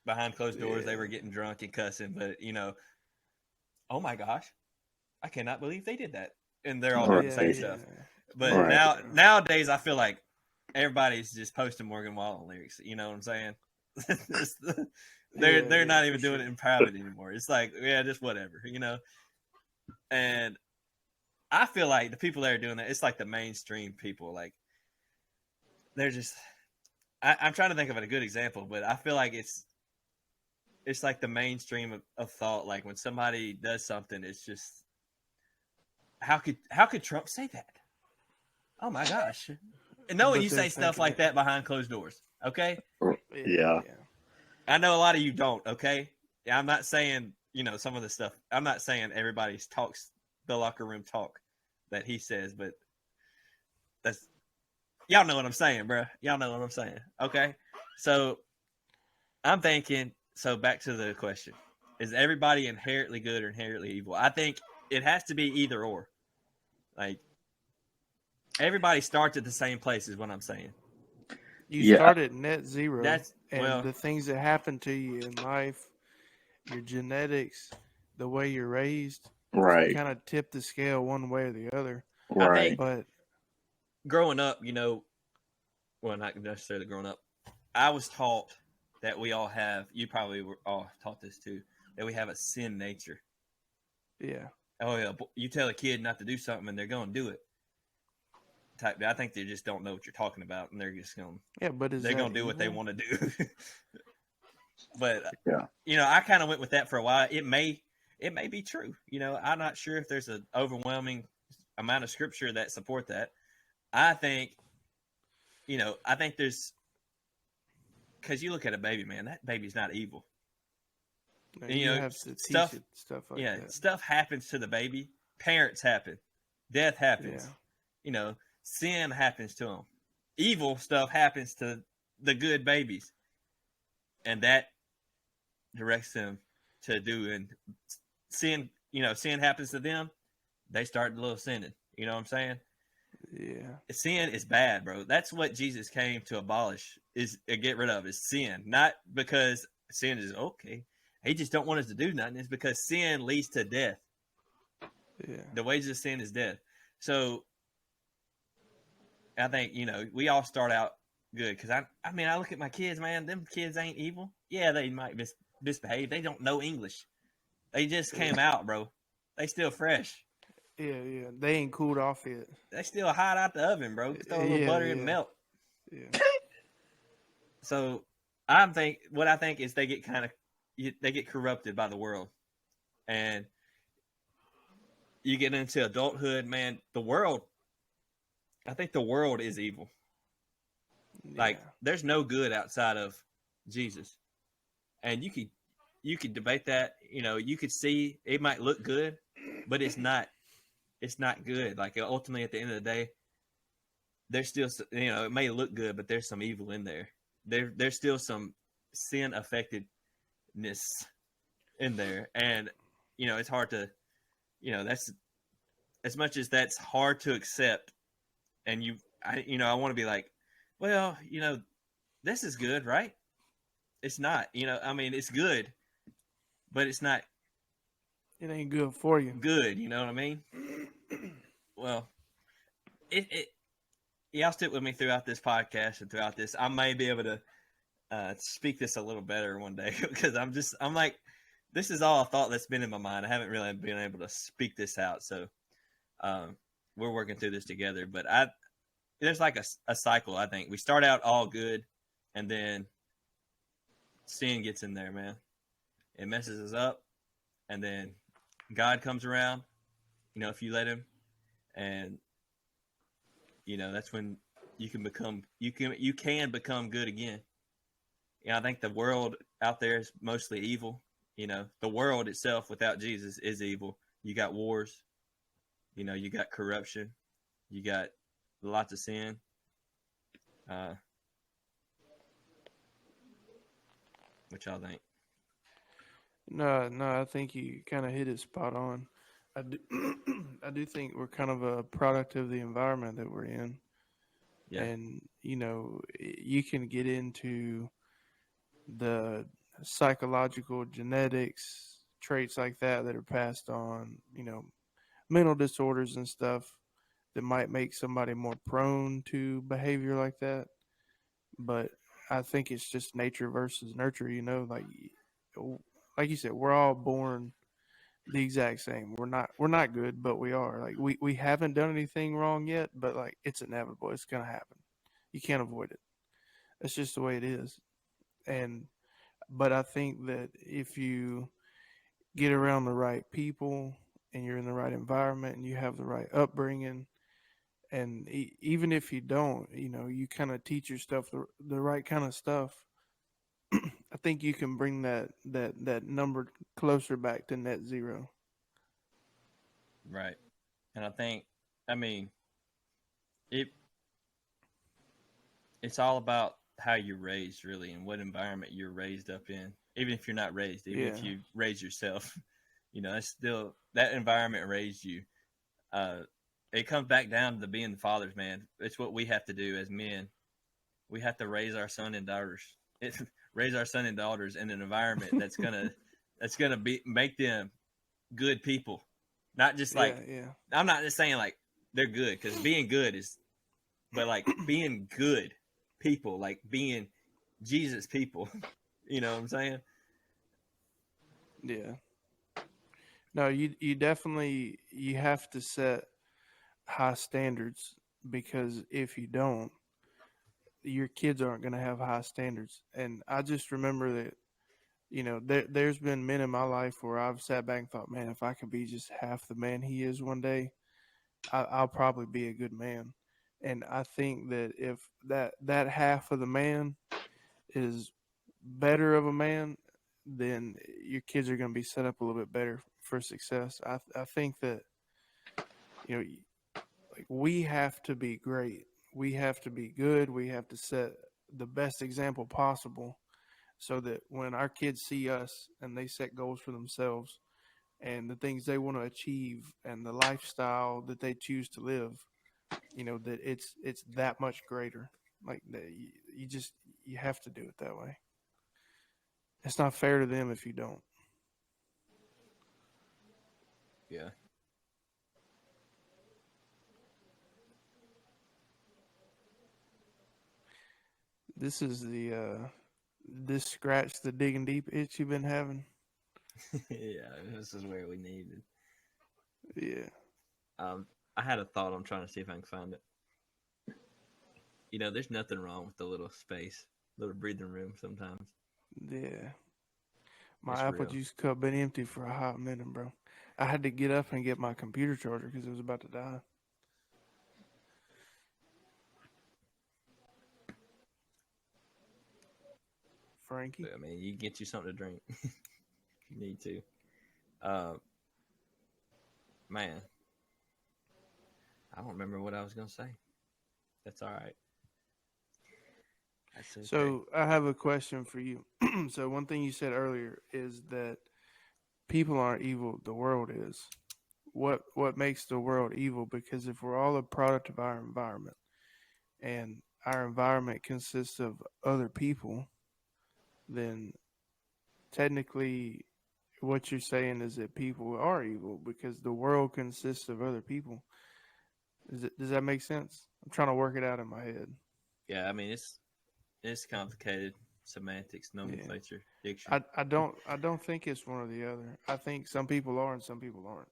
behind closed doors they were getting drunk and cussing, but you know, oh my gosh, I cannot believe they did that, and they're all doing the same stuff. But nowadays I feel like everybody's just posting Morgan Wallen lyrics. You know what I'm saying? They're not even doing it in private anymore. It's like, just whatever, you know. And I feel like the people that are doing that, it's like the mainstream people. Like, they're just, I'm trying to think of a good example, but I feel like it's it's like the mainstream of thought. Like when somebody does something, it's just how could Trump say that? Oh my gosh! And knowing you say stuff like that behind closed doors, okay? Yeah. I know a lot of you don't, okay? I'm not saying, some of the stuff. I'm not saying everybody talks the locker room talk that he says, but that's y'all know what I'm saying, bro. Y'all know what I'm saying, okay? So I'm thinking. So back to the question: is everybody inherently good or inherently evil? I think it has to be either or. Like everybody starts at the same place, is what I'm saying. You start at net zero. The things that happen to you in life, your genetics, the way you're raised, right, kind of tip the scale one way or the other. Right. But growing up, well, not necessarily growing up, I was taught that we all have. You probably were all taught this too. That we have a sin nature. Yeah. Oh yeah. You tell a kid not to do something, and they're going to do it. I think they just don't know what you're talking about, and they're just going. Yeah, but they're going to do what they want to do. But yeah, I kind of went with that for a while. It may be true. I'm not sure if there's an overwhelming amount of scripture that support that. I think, I think there's, because you look at a baby, man, that baby's not evil. No, you have to teach it stuff like that. Stuff happens to the baby. Parents happen. Death happens. Yeah. Sin happens to them. Evil stuff happens to the good babies. And that directs them to do. And sin, sin happens to them. They start a little sinning. You know what I'm saying? Yeah. Sin is bad, bro. That's what Jesus came to abolish, is get rid of, is sin. Not because sin is okay. He just don't want us to do nothing. It's because sin leads to death. Yeah. The wages of sin is death. So I think, we all start out good. Because I look at my kids, man. Them kids ain't evil. Yeah, they might misbehave. They don't know English. They just came out, bro. They still fresh. Yeah. They ain't cooled off yet. They still hot out the oven, bro. Throw a little butter and melt. Yeah. So what I think is they get corrupted by the world, and you get into adulthood, man. I think the world is evil. Yeah. Like there's no good outside of Jesus, and you could debate that. You could see it might look good, but it's not. It's not good. Like ultimately, at the end of the day, there's still, it may look good, but there's some evil in there. There's still some sin affectedness in there, and it's hard to, that's as much as that's hard to accept. And I want to be like, well, this is good, right? It's not. It's good, but it's not. It ain't good for you. Good, you know what I mean? Well, y'all stick with me throughout this podcast and throughout this. I may be able to speak this a little better one day because I'm like, this is all a thought that's been in my mind. I haven't really been able to speak this out. So we're working through this together. But there's like a cycle, I think. We start out all good, and then sin gets in there, man. It messes us up, and then God comes around, if you let him, and that's when you can become good again. I think the world out there is mostly evil. The world itself without Jesus is evil. You got wars, you got corruption, you got lots of sin. What y'all think? No, I think you kind of hit it spot on. I do think we're kind of a product of the environment that we're in. Yeah. And, you can get into the psychological genetics, traits like that are passed on, mental disorders and stuff that might make somebody more prone to behavior like that. But I think it's just nature versus nurture, like you said, we're all born the exact same. We're not good, but we are. Like we haven't done anything wrong yet, but like it's inevitable. It's gonna happen. You can't avoid it. That's just the way it is. And But I think that if you get around the right people and you're in the right environment and you have the right upbringing, and even if you don't, you kind of teach yourself the right kind of stuff. I think you can bring that number closer back to net zero. Right. And I mean, it it's all about how you're raised, really, and what environment you're raised up in. Even if you're not raised, even if you raise yourself, it's still that environment raised you. It comes back down to being the fathers, man. It's what we have to do as men. We have to raise our son and daughters. Raise our son and daughters in an environment that's gonna make them good people. Not just like I'm not just saying like they're good, because being good is, but like being good people, like being Jesus people. You know what I'm saying? Yeah. No, you definitely you have to set high standards, because if you don't, your kids aren't going to have high standards. And I just remember that there's been men in my life where I've sat back and thought, man, if I could be just half the man he is one day, I'll probably be a good man. And I think that if that half of the man is better of a man, then your kids are going to be set up a little bit better for success. I think that like we have to be great. We have to be good. We have to set the best example possible, so that when our kids see us and they set goals for themselves and the things they want to achieve and the lifestyle that they choose to live, that it's that much greater. Like that, you have to do it that way. It's not fair to them if you don't. Yeah. This is this scratch the digging deep itch you've been having. Yeah, this is where we needed. Yeah. I had a thought. I'm trying to see if I can find it. There's nothing wrong with the little space, little breathing room sometimes. Yeah. My apple juice cup been empty for a hot minute, bro. I had to get up and get my computer charger because it was about to die. Frankie? I mean, you can get you something to drink. You need to. Man, I don't remember what I was going to say. That's all right. That's okay. So I have a question for you. So one thing you said earlier is that people aren't evil, the world is. What makes the world evil? Because if we're all a product of our environment, and our environment consists of other people, then technically what you're saying is that people are evil because the world consists of other people. Does that make sense? I'm trying to work it out in my head. Yeah, I mean it's complicated. Semantics, nomenclature, diction. I don't think it's one or the other. I think some people are and some people aren't.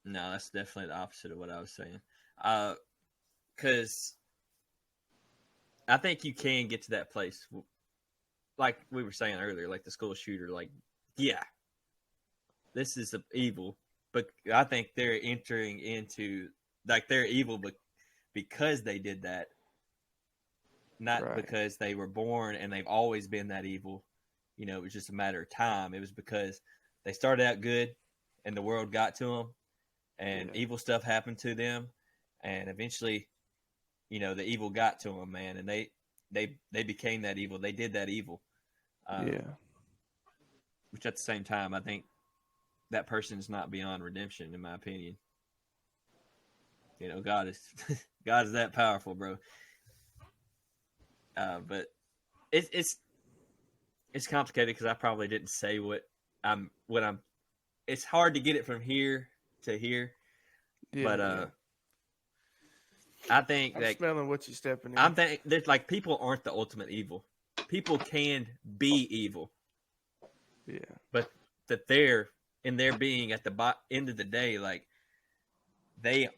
No, that's definitely the opposite of what I was saying. Because I think you can get to that place, like we were saying earlier, like the school shooter. Like, yeah, this is evil, but I think they're entering into like they're evil, but because they did that, not because they were born and they've always been that evil. It was just a matter of time. It was because they started out good, and the world got to them, and evil stuff happened to them, and eventually, the evil got to them, man, and they became that evil. They did that evil. Which at the same time, I think that person is not beyond redemption, in my opinion. God is God is that powerful, bro. But it's complicated because I probably didn't say what I'm. It's hard to get it from here to here. But I think I'm smelling what you're stepping in. I'm thinking there's like people aren't the ultimate evil. People can be evil. Yeah. But that they're in their being at the end of the day, like they're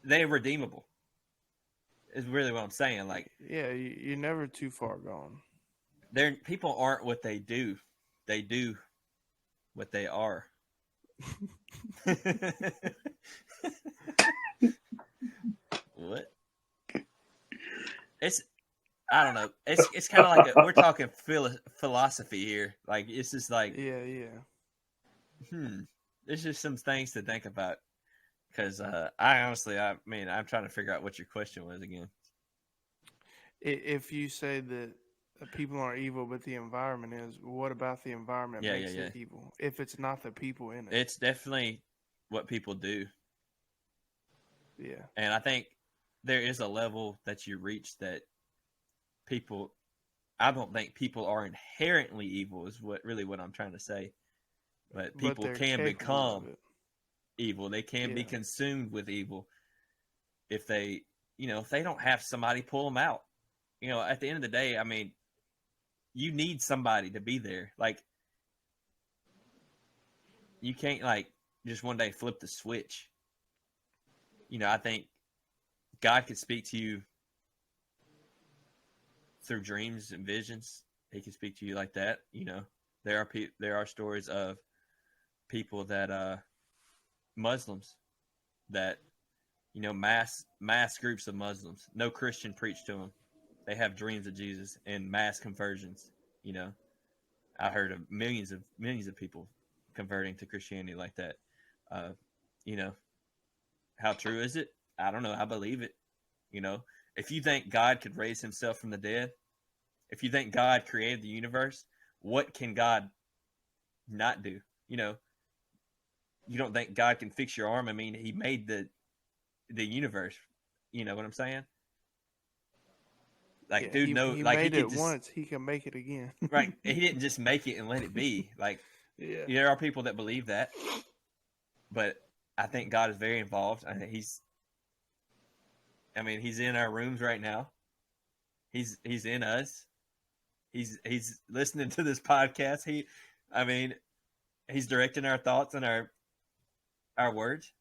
redeemable. Is really what I'm saying. Like, yeah, you're never too far gone. people aren't what they do. They do what they are. What? I don't know. It's kind of like we're talking philosophy here. Like it's just like yeah. There's just some things to think about because I'm trying to figure out what your question was again. If you say that people aren't evil, but the environment is, what about the environment makes it evil? If it's not the people in it, it's definitely what people do. Yeah, and I think there is a level that you reach that people. I don't think people are inherently evil. Is what I'm trying to say. But people can become evil. They can be consumed with evil if they don't have somebody pull them out. At the end of the day, I mean, you need somebody to be there. Like, you can't just one day flip the switch. I think God could speak to you through dreams and visions. He can speak to you like that. There are stories of people that Muslims that mass groups of Muslims. No Christian preached to them. They have dreams of Jesus and mass conversions. I heard of millions of people converting to Christianity like that. How true is it? I don't know. I believe it. If you think God could raise himself from the dead, if you think God created the universe, what can God not do? You don't think God can fix your arm? I mean, he made the universe. You know what I'm saying? Like, dude, he made it once. He can make it again. Right? He didn't just make it and let it be. Like, there are people that believe that, but I think God is very involved. I think he's in our rooms right now. He's in us. He's listening to this podcast. He's directing our thoughts and our words.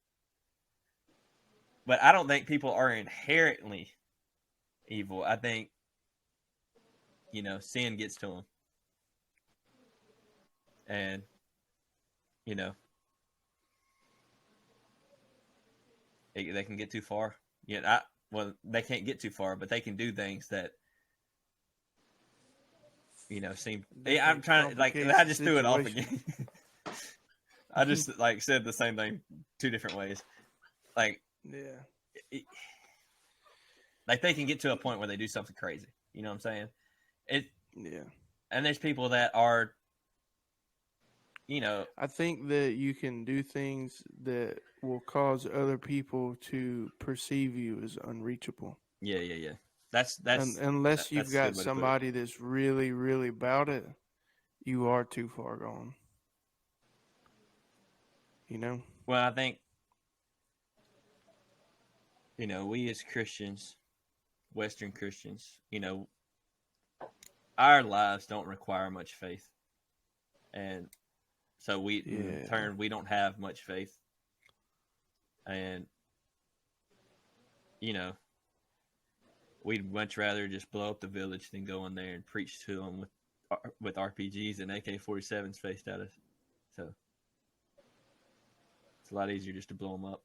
But I don't think people are inherently evil. I think sin gets to them, and they can get too far. They can't get too far, but they can do things that seem. I'm trying to I just threw it off again. I just said the same thing two different ways. They can get to a point where they do something crazy. You know what I'm saying? And there's people that are, I think that you can do things that will cause other people to perceive you as unreachable. Yeah. That's unless you've got somebody that's really, really about it, you are too far gone. Well, I think, we as Christians, Western Christians, our lives don't require much faith. And so in turn, we don't have much faith. And, we'd much rather just blow up the village than go in there and preach to them with RPGs and AK-47s faced at us. So it's a lot easier just to blow them up.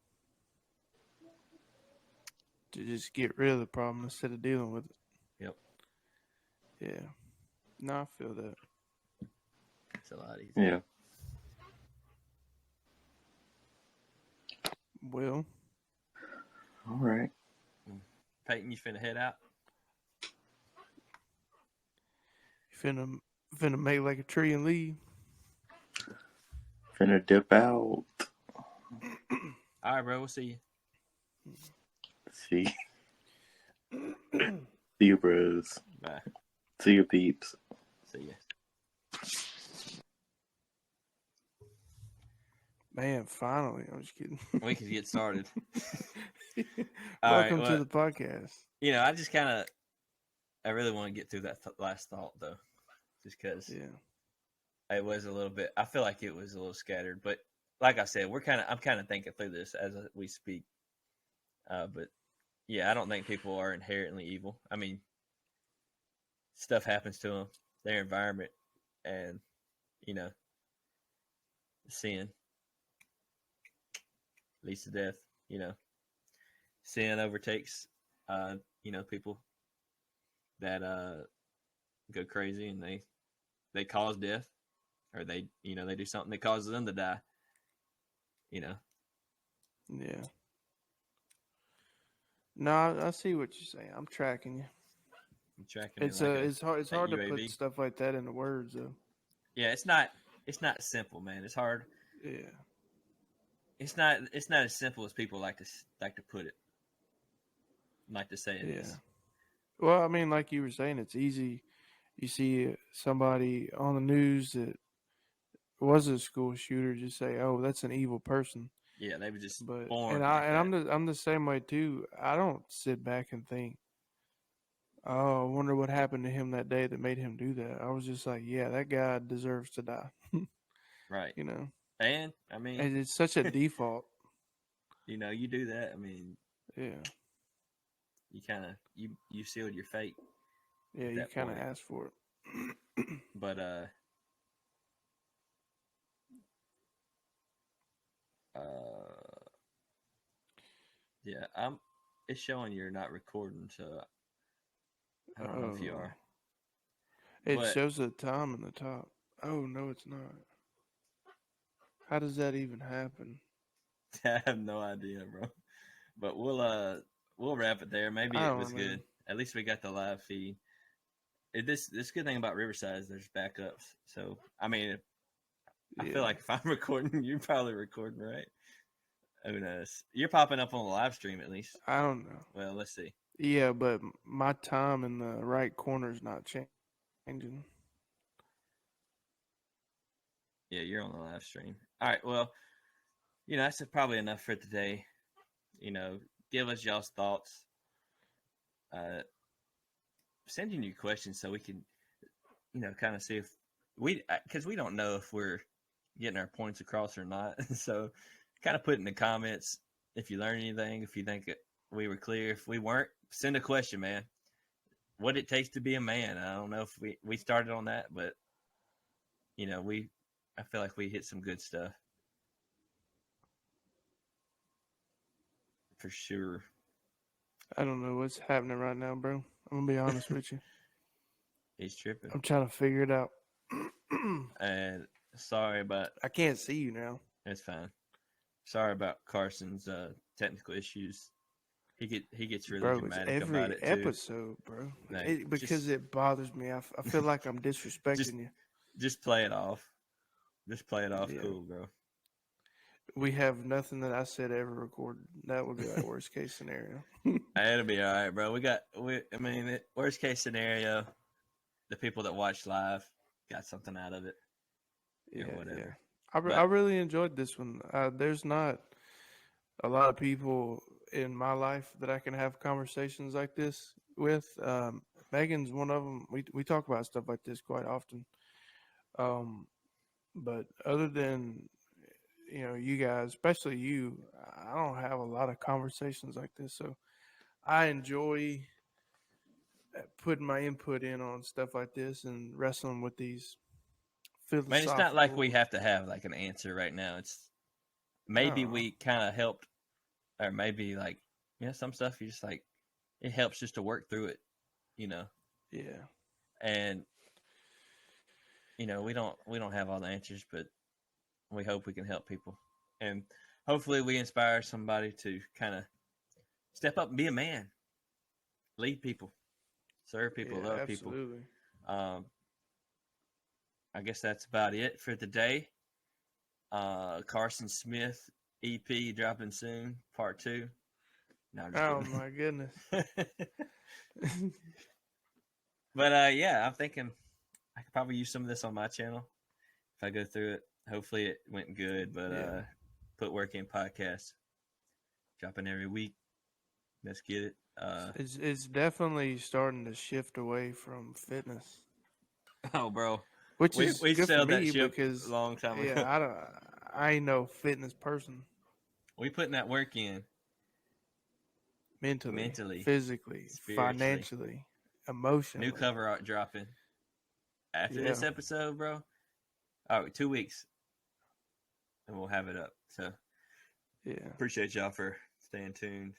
To just get rid of the problem instead of dealing with it. Yep. Yeah. No, I feel that. It's a lot easier. Yeah. Well. All right. Peyton, you finna head out? You finna make like a tree and leave? Finna dip out. All right, bro. We'll see you. See you, bros. Bye. See you, peeps. See ya. Man, finally. I'm just kidding. We can get started. Welcome to the podcast. I just I really want to get through that last thought, though. Just because it was a little bit, I feel like it was a little scattered. But like I said, I'm kind of thinking through this as we speak. But yeah, I don't think people are inherently evil. I mean, stuff happens to them. their environment, and sin leads to death. Sin overtakes people that go crazy, and they cause death, or they do something that causes them to die. Yeah. No, I see what you're saying. I'm tracking you. I'm tracking it's hard to put stuff like that into words, though. Yeah, it's not simple, man. It's hard. Yeah. It's not as simple as people like to put it. Like to say it is. Well, I mean, like you were saying, it's easy. You see somebody on the news that was a school shooter, just say, "Oh, that's an evil person." Yeah, they were just born. And I'm the same way too. I don't sit back and think, "Oh, I wonder what happened to him that day that made him do that." I was just like, "Yeah, that guy deserves to die." Right. And I mean, and it's such a default. You do that. I mean, yeah. You kind of you sealed your fate. Yeah, you kind of asked for it. But yeah, it's showing you're not recording, so I don't know if you are. It shows the time in the top. Oh no, it's not. How does that even happen? I have no idea, bro. But we'll wrap it there. Maybe it was good. At least we got the live feed. This good thing about Riverside is there's backups. So I mean, I feel like if I'm recording, you're probably recording, right? Who knows? You're popping up on the live stream at least. I don't know. Well, let's see. Yeah, but my time in the right corner is not changing. Yeah, you're on the live stream. All right. Well, that's probably enough for today. Give us y'all's thoughts. Send in your questions so we can, kind of see if because we don't know if we're getting our points across or not. So kind of put in the comments if you learned anything, if you think we were clear. If we weren't, send a question, man. What it takes to be a man. I don't know if we started on that, but I feel like we hit some good stuff. For sure. I don't know what's happening right now, bro. I'm going to be honest with you. He's tripping. I'm trying to figure it out. And sorry about... I can't see you now. It's fine. Sorry about Carson's technical issues. He gets really dramatic about it, too. Every episode, bro. Because it bothers me. I feel like I'm disrespecting you. Just play it off. Just play it off cool, bro. We have nothing that I said ever recorded. That would be like worst case scenario. It'll be all right, bro. Worst case scenario, the people that watch live got something out of it. Yeah, whatever. Yeah. I really enjoyed this one. There's not a lot of people in my life that I can have conversations like this with. Megan's one of them. We talk about stuff like this quite often. But other than you guys, especially you, I don't have a lot of conversations like this. So I enjoy putting my input in on stuff like this and wrestling with these philosophical... Man, it's not like we have to have like an answer right now. It's maybe we kind of helped, or maybe like, some stuff you just like, it helps just to work through it, Yeah. And, we don't have all the answers, but we hope we can help people. And hopefully we inspire somebody to kind of step up and be a man, lead people, serve people, love absolutely. People. I guess that's about it for today. Carson Smith EP dropping soon, part 2. No, I'm just kidding. My goodness. But I'm thinking I could probably use some of this on my channel if I go through it. Hopefully it went good, but put work in podcast, dropping every week. Let's get it. It's definitely starting to shift away from fitness. Oh, bro. Which is we good for me that ship because a long time ago. Yeah, I ain't no fitness person. We putting that work in. Mentally, physically, financially, emotionally. New cover art dropping. after this episode, bro. All right, 2 weeks, and we'll have it up. So, yeah, appreciate y'all for staying tuned.